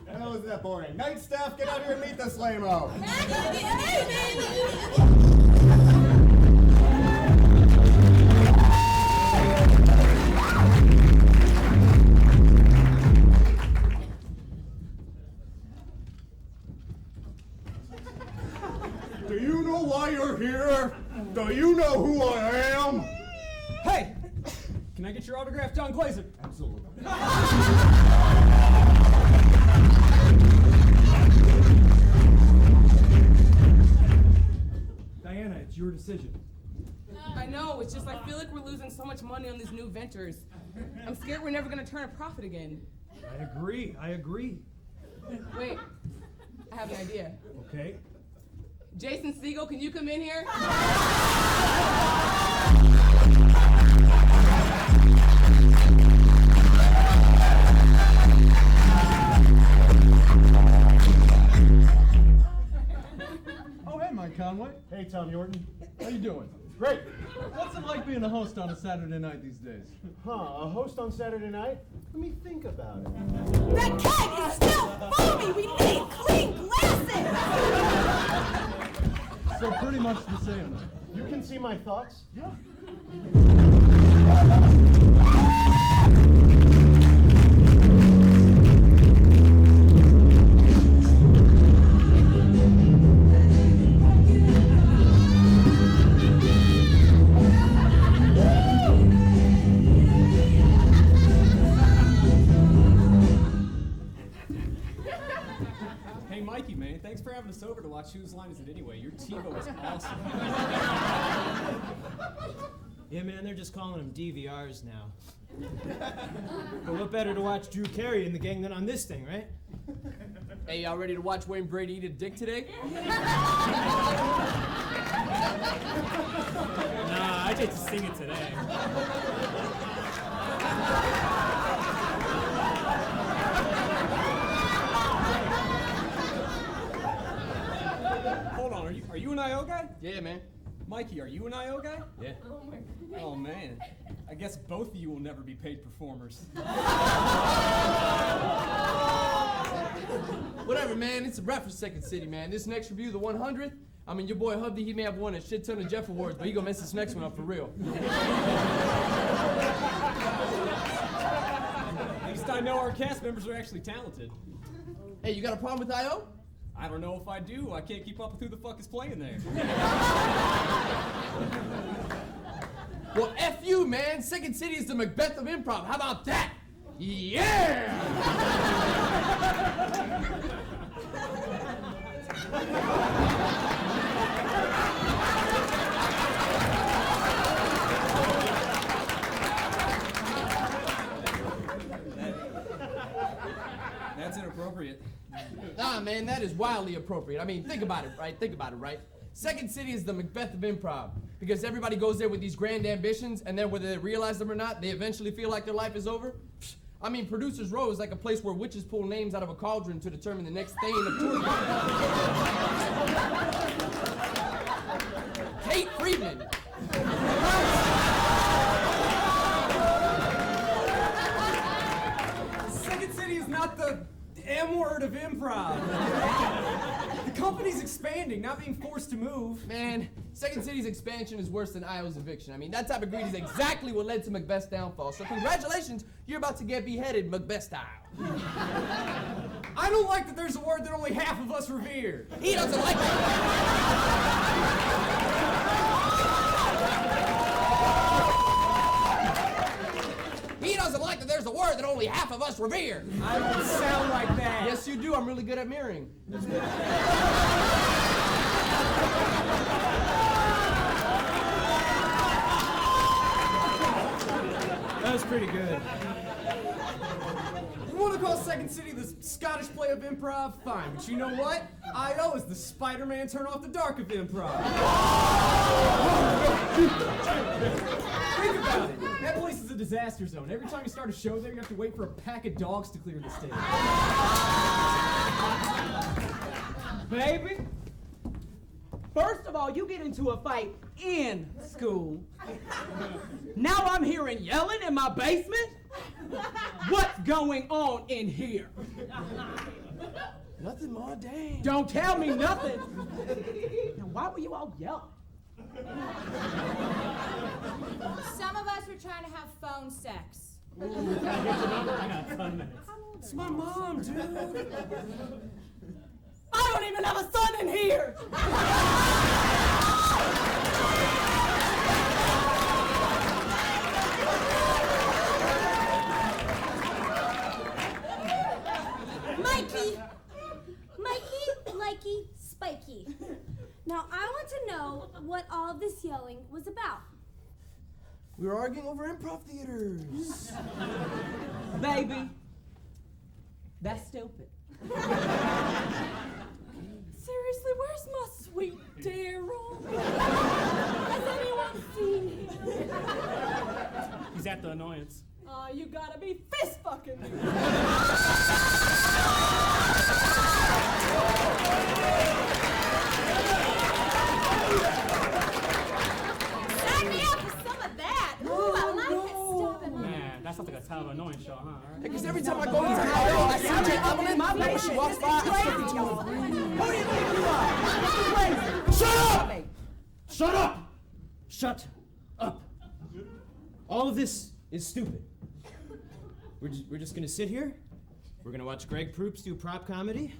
Well, isn't that boring? Night staff, get out here and meet this lame-o. Do you know why you're here? Do you know who I am? Hey! Can I get your autograph, John Glazer? Absolutely. Diana, it's your decision. I know, it's just I feel like we're losing so much money on these new ventures. I'm scared we're never gonna turn a profit again. I agree. Wait, I have an idea. Okay. Jason Segel, can you come in here? Oh, hey, Mike Conway. Hey, Tom Yorton. How you doing? Great. What's it like being a host on a Saturday night these days? Huh, a host on Saturday night? Let me think about it. That keg is still foamy! We need clean glasses! So pretty much the same. You can see my thoughts? Yeah. Hey, Mikey, man, thanks for having us over to watch Whose Line Is It Anyway? Your TiVo is awesome. Yeah, man, they're just calling them DVRs now. But what better to watch Drew Carey and the gang than on this thing, right? Hey, y'all ready to watch Wayne Brady eat a dick today? Nah, I get to sing it today. Hold on, are you an I.O. guy? Yeah, man. Mikey, are you an I.O. guy? Yeah. Oh, man. I guess both of you will never be paid performers. Whatever, man. It's a wrap for Second City, man. This next review, the 100th, I mean, your boy Hubby, he may have won a shit ton of Jeff Awards, but he gonna mess this next one up for real. These least I know our cast members are actually talented. Hey, you got a problem with I.O.? I don't know if I do. I can't keep up with who the fuck is playing there. Well, F you, man. Second City is the Macbeth of improv. How about that? Yeah! That's inappropriate. Nah, man, that is wildly appropriate. I mean, think about it, right? Second City is the Macbeth of improv because everybody goes there with these grand ambitions, and then whether they realize them or not, they eventually feel like their life is over. I mean, Producers Row is like a place where witches pull names out of a cauldron to determine the next thane of tourism. Kate Friedman. Second City is not the M word of improv. The company's expanding, not being forced to move. Man, Second City's expansion is worse than Io's eviction. I mean, that type of greed is exactly what led to Macbeth's downfall. So congratulations, you're about to get beheaded Macbeth style. I don't like that there's a word that only half of us revere. He doesn't like He doesn't like that there's a word that only half of us revere. I don't sound like that. Yes, you do. I'm really good at mirroring. That was pretty good. You want to call Second City the Scottish play of improv? Fine, but you know what? I.O. is the Spider-Man turn off the dark of improv. Think about it. That place is a disaster zone. Every time you start a show there, you have to wait for a pack of dogs to clear the stage. Baby, first of all, you get into a fight in school. Now I'm hearing yelling in my basement? What's going on in here? Nothing, Ma, dang. Don't tell me nothing. Now, why were you all yelling? Some of us were trying to have phone sex. I got 10 minutes. It's my mom, dude. I don't even have a son in here! Likey, Spiky. Now I want to know what all this yelling was about. We were arguing over improv theaters. Baby, that's stupid. Seriously, where's my sweet Daryl? Has anyone seen him? He's at the annoyance. Oh, you gotta be fist fucking me. Sign me up for some of that. Ooh, I like it. Stop it. Man, that sounds like a town of annoying show, huh? Because every time I go into I.O., I see Jay Evelyn, and she walks by, Who do you think you are? Shut up! Shut up! Shut up. All of this is stupid. We're just gonna sit here. We're gonna watch Greg Proops do prop comedy.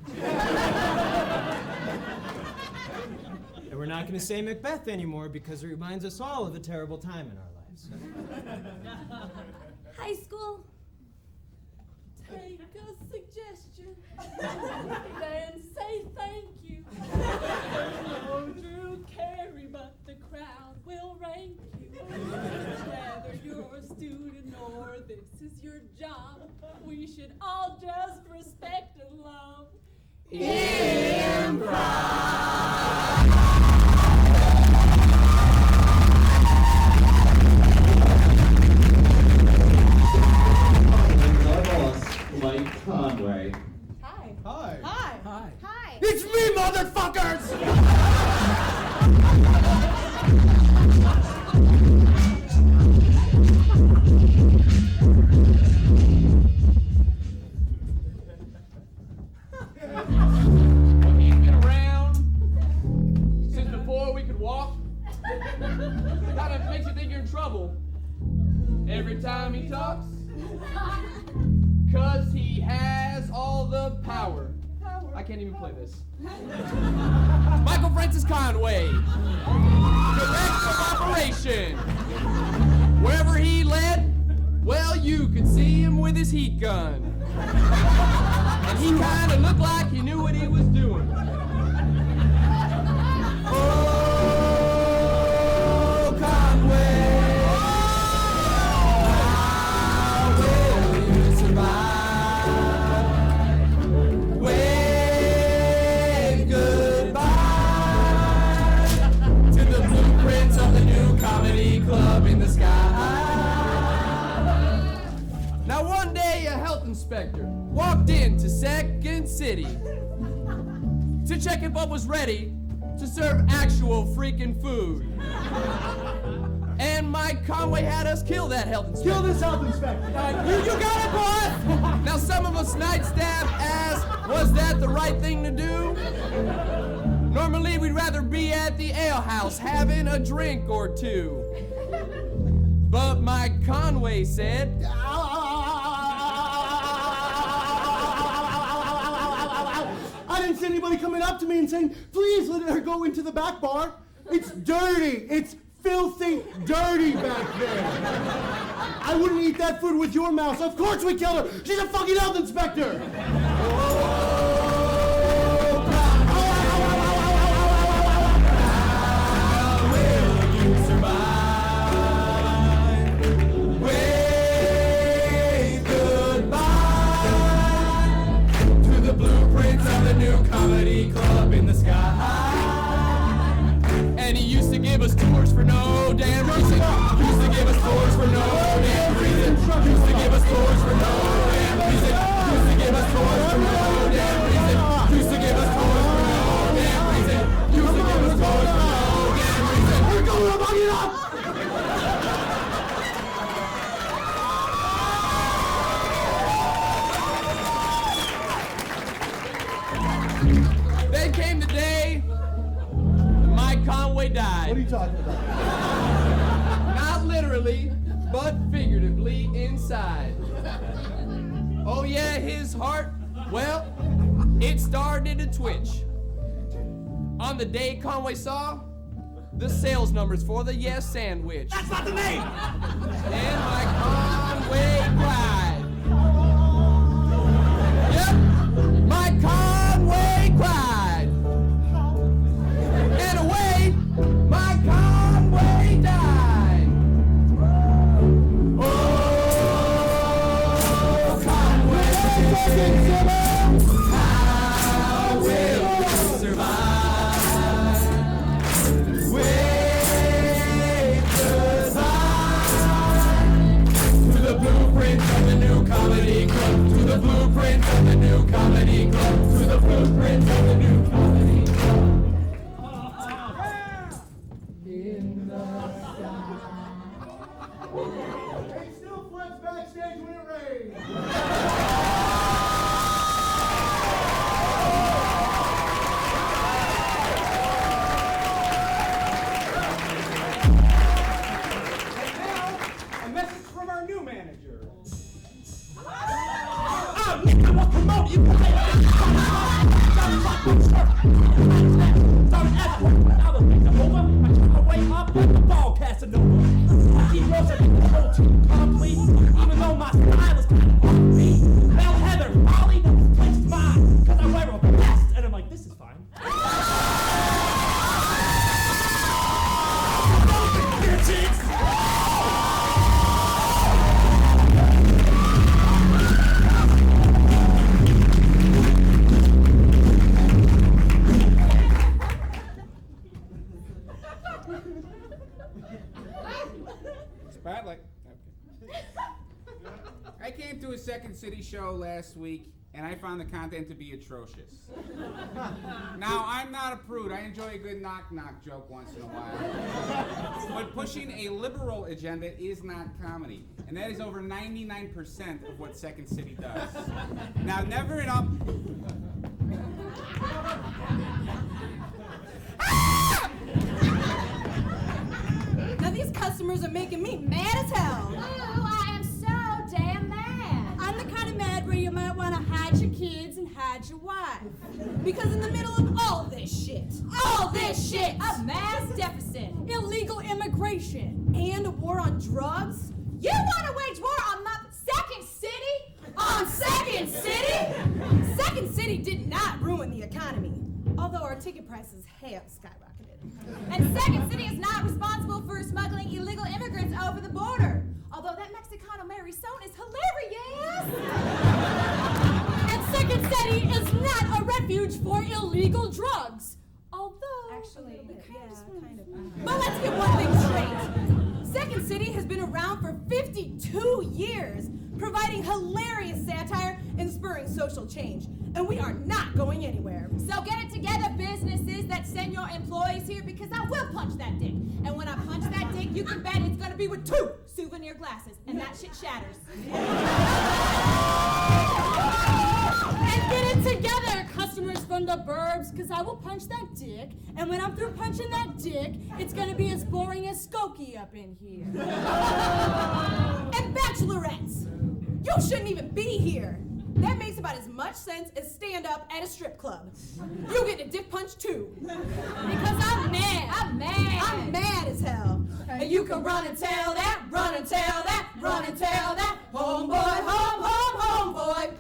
And we're not gonna say Macbeth anymore because it reminds us all of a terrible time in our lives. High school. Take a suggestion and say thank you. No Drew Carey, but the crowd will rank you. Whether you're a student or this is your job, we should all just respect and love Mike Conway. Hi. Hi. Hi. Hi. Hi. It's me, motherfuckers! He's been around since before we could walk. Kind of makes you think you're in trouble every time he talks. Because he has all the power. I can't even play this. Michael Francis Conway, director of operation. Wherever he led, well, you could see him with his heat gun. And he kind of looked like he knew what he was doing. Oh, Conway, how will you survive? Wave goodbye to the blueprints of the new comedy club in the sky. Now one day a health inspector walked into Second City to check if what was ready to serve actual freaking food. And Mike Conway had us kill that health inspector. Kill this health inspector. You got it, boss! Now some of us night staff asked, was that the right thing to do? Normally we'd rather be at the ale house having a drink or two. But Mike Conway said, I didn't see anybody coming up to me and saying, please let her go into the back bar. It's dirty. It's filthy dirty back there. I wouldn't eat that food with your mouse. Of course we killed her. She's a fucking health inspector. How will you survive? Wave goodbye to the blueprints of the new comedy club in the sky. and he used to give us tours for no damn reason. Used to give us tours for no damn reason. Used to give us tours for no damn reason. Used to give us tours for no damn reason. Used to give us tours for no damn reason. Used to give us tours for no damn reason. We're going to bug it up! Then came the day Mike Conway died. What are you talking about? Not literally, but figuratively inside. Oh yeah, his heart, well, it started to twitch. On the day Conway saw the sales numbers for the Yes Sandwich. That's not the name! And Mike Conway cried. Yep, Mike Conway cried. And away, Mike Conway died. Oh, Conway, how will you survive? Wave goodbye to the blueprints of the new comedy club. To the blueprints of the new comedy club. To the blueprints of the new comedy club. In the sky. It still floods backstage when it rains. A message from our new manager. Oh, Nick, I will promote you. I will take them over. I took my way up like the ball Casanova. He knows that the whole team complete, even though my style is kind of offbeat. Well, Heather, Holly, no place mine, because I wear a vest, and I'm like, this is fine. Spotlight. Okay. I came to a Second City show last week, and I found the content to be atrocious. Now, I'm not a prude. I enjoy a good knock-knock joke once in a while. But pushing a liberal agenda is not comedy, and that is over 99% of what Second City does. Now, never enough... Now these customers are making me mad as hell. Ooh, I am so damn mad. I'm the kind of mad wanna hide your kids and hide your wife. Because in the middle of all this shit, a mass deficit, illegal immigration, and a war on drugs, you wanna wage war on Second City? On Second City? Second City did not ruin the economy, although our ticket prices have skyrocketed. And Second City is not responsible for smuggling illegal immigrants over the border, although that Mexicano Marisol is hilarious. And Second City is not a refuge for illegal drugs, although... Actually, kind of. But let's get one thing straight. Second City has been around for 52 years, providing hilarious satire and spurring social change. And we are not going anywhere. So get it together, businesses that send your employees here, because I will punch that dick. And when I punch that dick, you can bet it's gonna be with 2 souvenir glasses, and that shit shatters. And get it together, customers from the burbs, because I will punch that dick, and when I'm through punching that dick, it's gonna be as boring as Skokie up in here. And bachelorettes, you shouldn't even be here. That makes about as much sense as stand up at a strip club. You get a dick punch too. Because I'm mad. I'm mad as hell. And you can run and tell that, run and tell that, run and tell that. Homeboy, homeboy.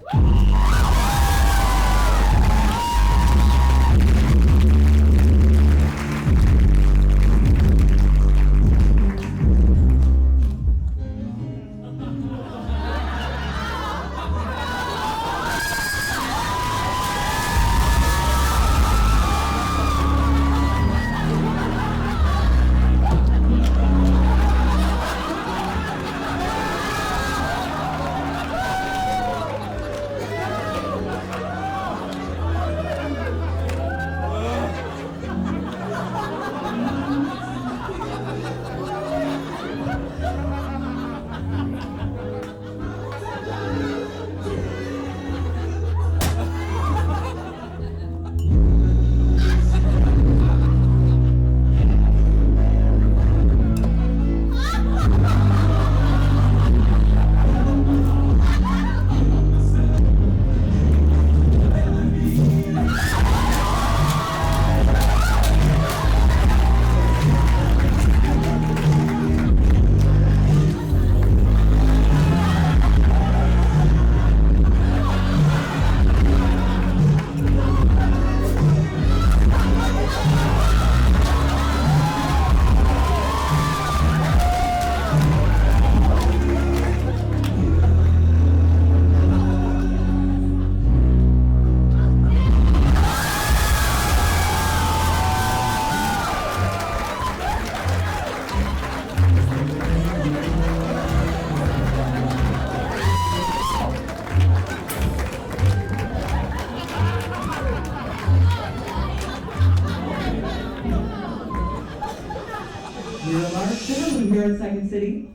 Here at Second City,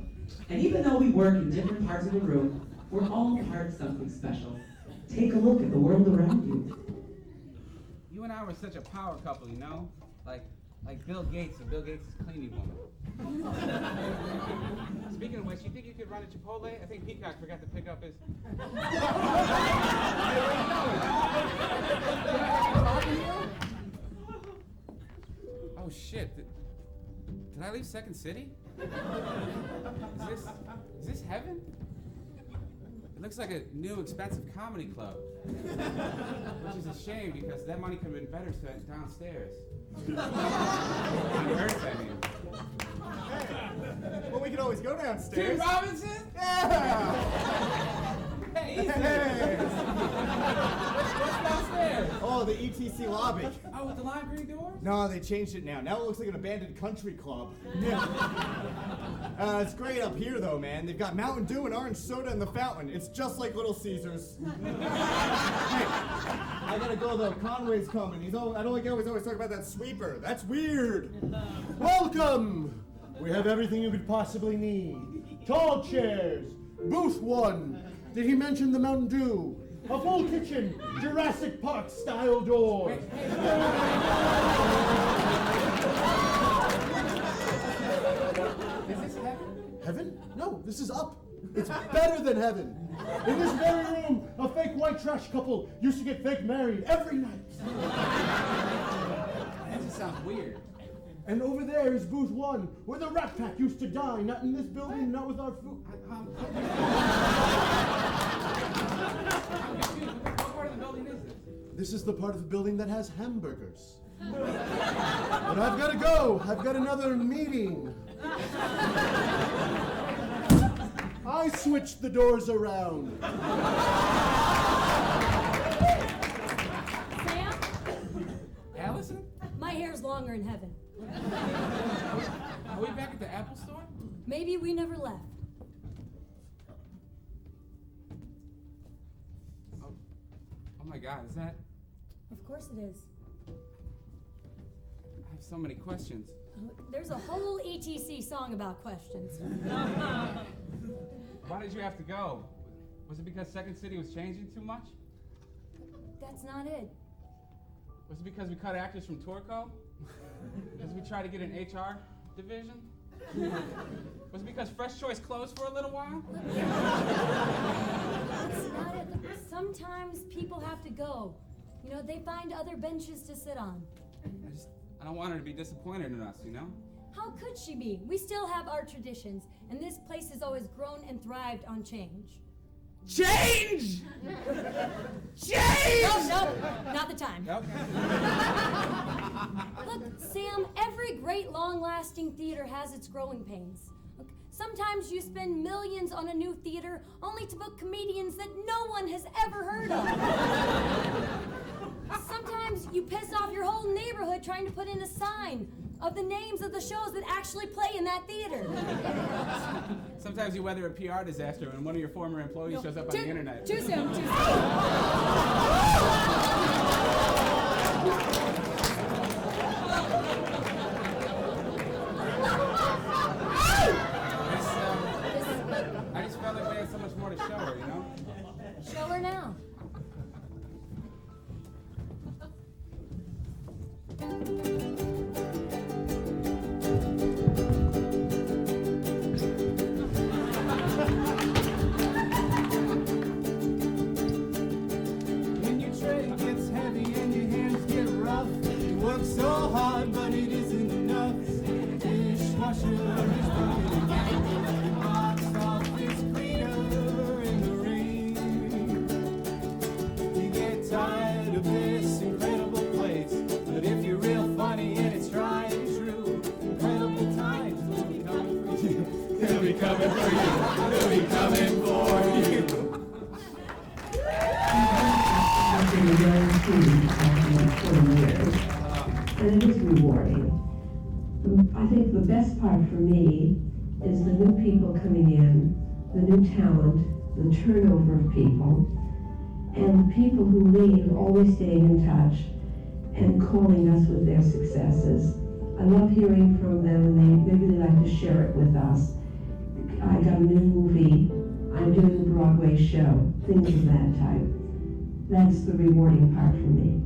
and even though we work in different parts of the room, we're all part of something special. Take a look at the world around you. You and I were such a power couple, you know? Like Bill Gates and Bill Gates' cleaning woman. Speaking of which, you think you could run a Chipotle? I think Peacock forgot to pick up his... Oh shit, did I leave Second City? Is this heaven? It looks like a new expensive comedy club. Which is a shame because that money could have been better spent downstairs. On Earth, I mean. Well, we could always go downstairs. Tim Robinson? Yeah! Hey, easy. Hey! What's downstairs? Oh, the ETC lobby. Oh, with the lime green doors? No, they changed it now. Now it looks like an abandoned country club. Yeah. It's great up here, though, man. They've got Mountain Dew and orange soda in the fountain. It's just like Little Caesars. Hey, I gotta go, though. Conway's coming. I don't like always talk about that sweeper. That's weird. Welcome! We have everything you could possibly need. Tall chairs. Booth 1. Did he mention the Mountain Dew? A full kitchen, Jurassic Park style doors. Is this heaven? Heaven? No, this is up. It's better than heaven. In this very room, a fake white trash couple used to get fake married every night. That just sounds weird. And over there is booth 1, where the Rat Pack used to die. Not in this building, not with our food. What part of the building is this? This is the part of the building that has hamburgers. But I've got to go. I've got another meeting. I switched the doors around. Sam? Allison? My hair's longer in heaven. Are we back at the Apple store? Maybe we never left. Oh my God, is that? Of course it is. I have so many questions. There's a whole ETC song about questions. Why did you have to go? Was it because Second City was changing too much? That's not it. Was it because we cut actors from Torco? Because we tried to get an HR division? Was it because Fresh Choice closed for a little while? That's not it. Sometimes people have to go. You know, they find other benches to sit on. I don't want her to be disappointed in us, you know? How could she be? We still have our traditions, and this place has always grown and thrived on change. Change! Change! No, not the time. Okay. Look, Sam, every great long-lasting theater has its growing pains. Look, sometimes you spend millions on a new theater only to book comedians that no one has ever heard of. Sometimes you piss off your whole neighborhood trying to put in a sign of the names of the shows that actually play in that theater. Sometimes you weather a PR disaster and one of your former employees shows up on the internet. Too soon, too soon. I just felt like we had so much more to show her, you know? Show her now. When your tray gets heavy and your hands get rough, you work so hard, but it isn't enough. Dishwasher is broken again. Box office cleaner in the rain. You get tired of this incredible place, but if you're real funny and it's tried and true, incredible times will be coming for you. They'll be coming for you. They'll be coming for you. I've been a young student for 20 years, and it is rewarding. I think the best part for me is the new people coming in, the new talent, the turnover of people, and the people who leave always staying in touch and calling us with their successes. I love hearing from them, and they really like to share it with us. I got a new movie, I'm doing a Broadway show, things of that type. That's the rewarding part for me.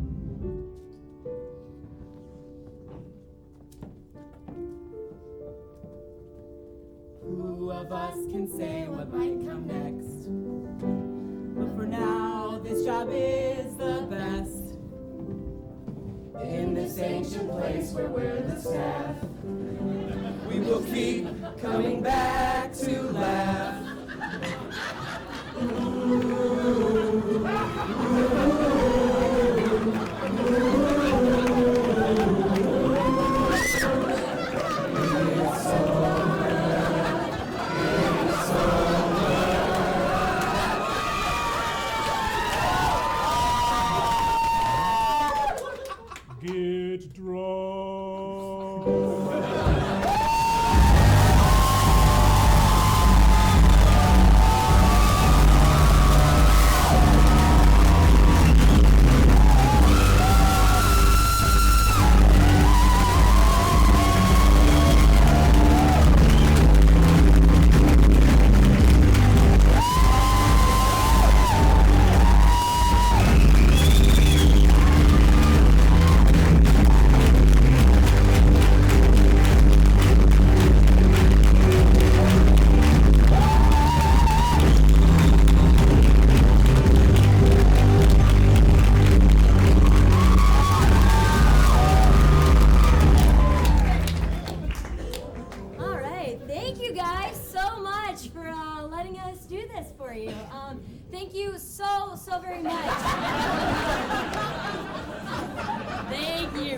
Who of us can say what might come next? But for now, this job is the best. In this ancient place where we're the staff, we will keep coming back to laugh. Get drunk.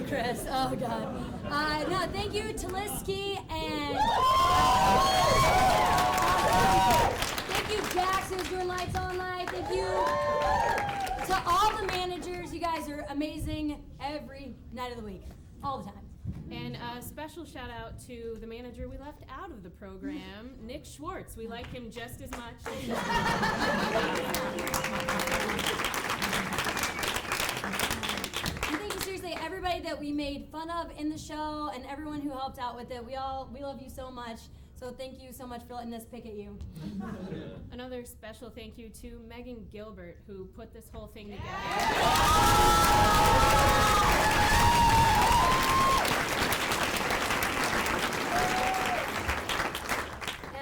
Chris. Oh, God. No, thank you to Liski and thank you, Jax, who's doing lights all night. Thank you to all the managers. You guys are amazing every night of the week, all the time. And a special shout out to the manager we left out of the program, Nick Schwartz. We like him just as much. And thank you seriously, everybody that we made fun of in the show and everyone who helped out with it. We love you so much. So thank you so much for letting us pick at you. Another special thank you to Megan Gilbert, who put this whole thing together.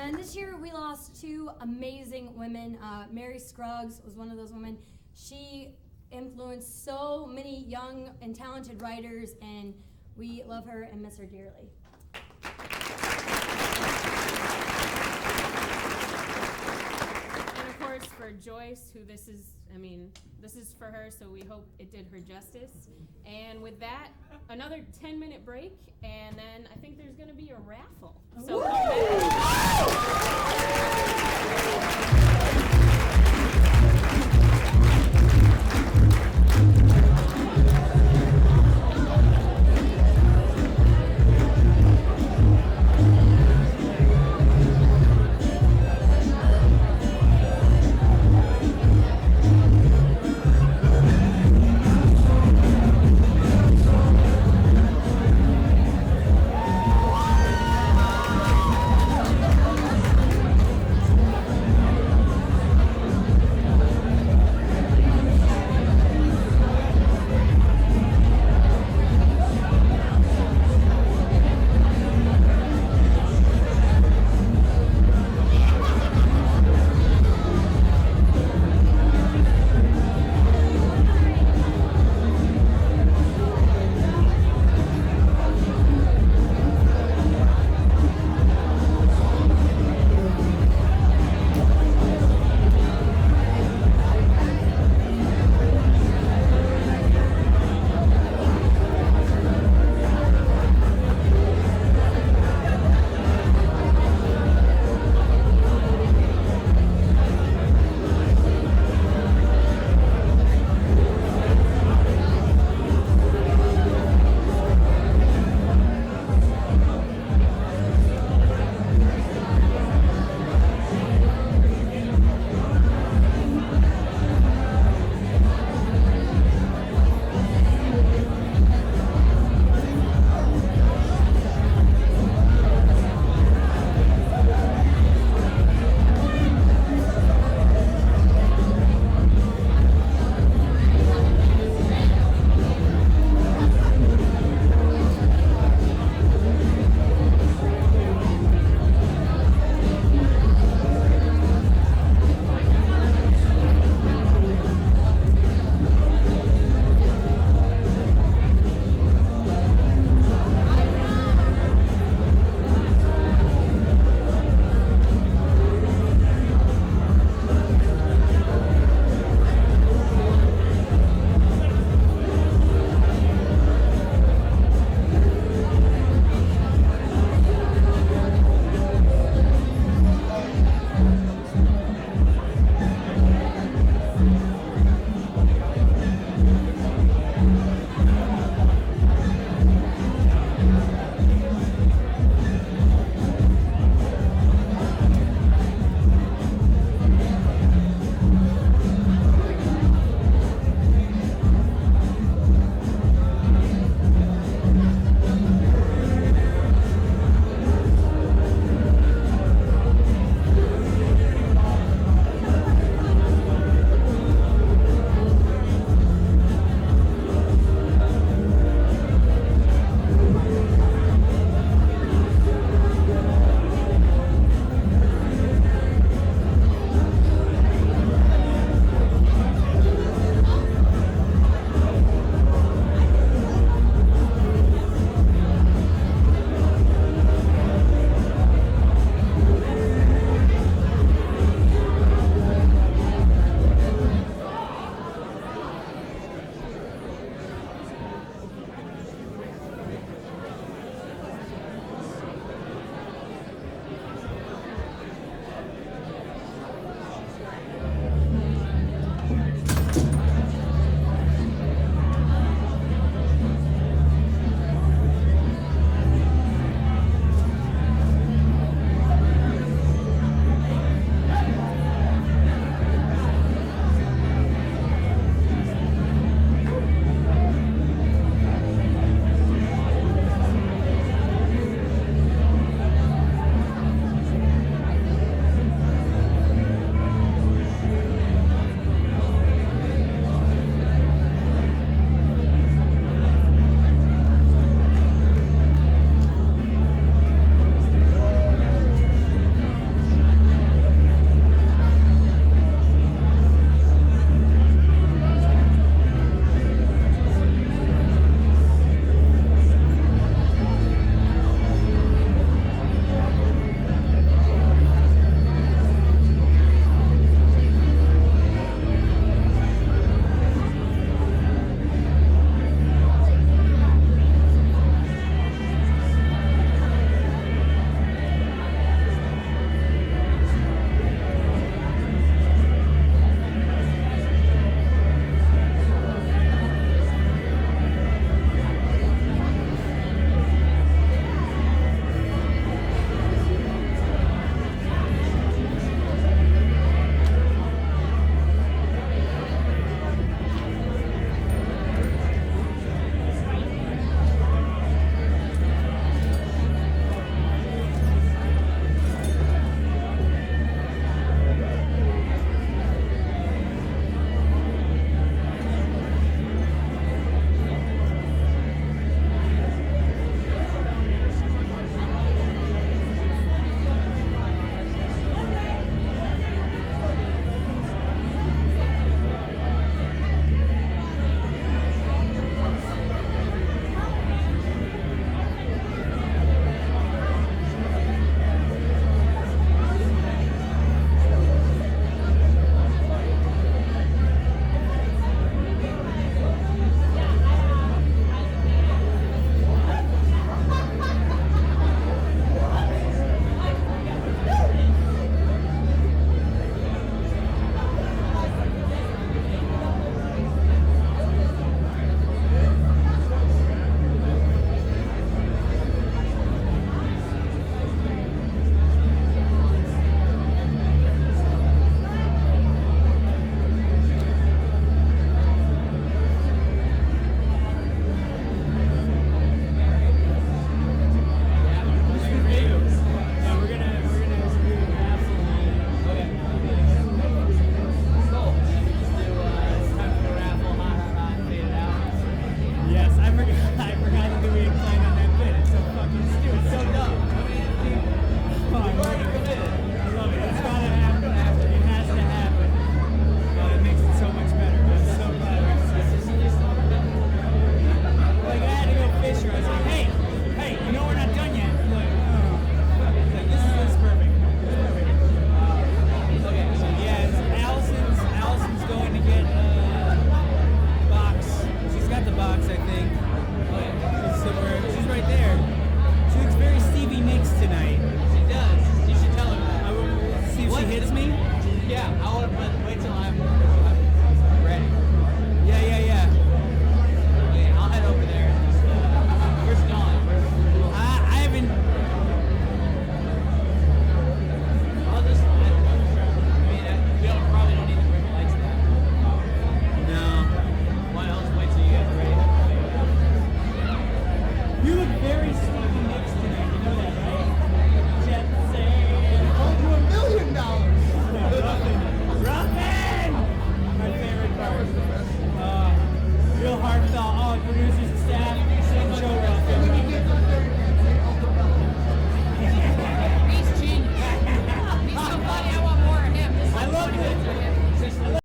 And this year we lost two amazing women. Mary Scruggs was one of those women. She influenced so many young and talented writers, and we love her and miss her dearly. And of course for Joyce, who this is for her, so we hope it did her justice. And with that, another 10-minute break, and then I think there's gonna be a raffle. So come back.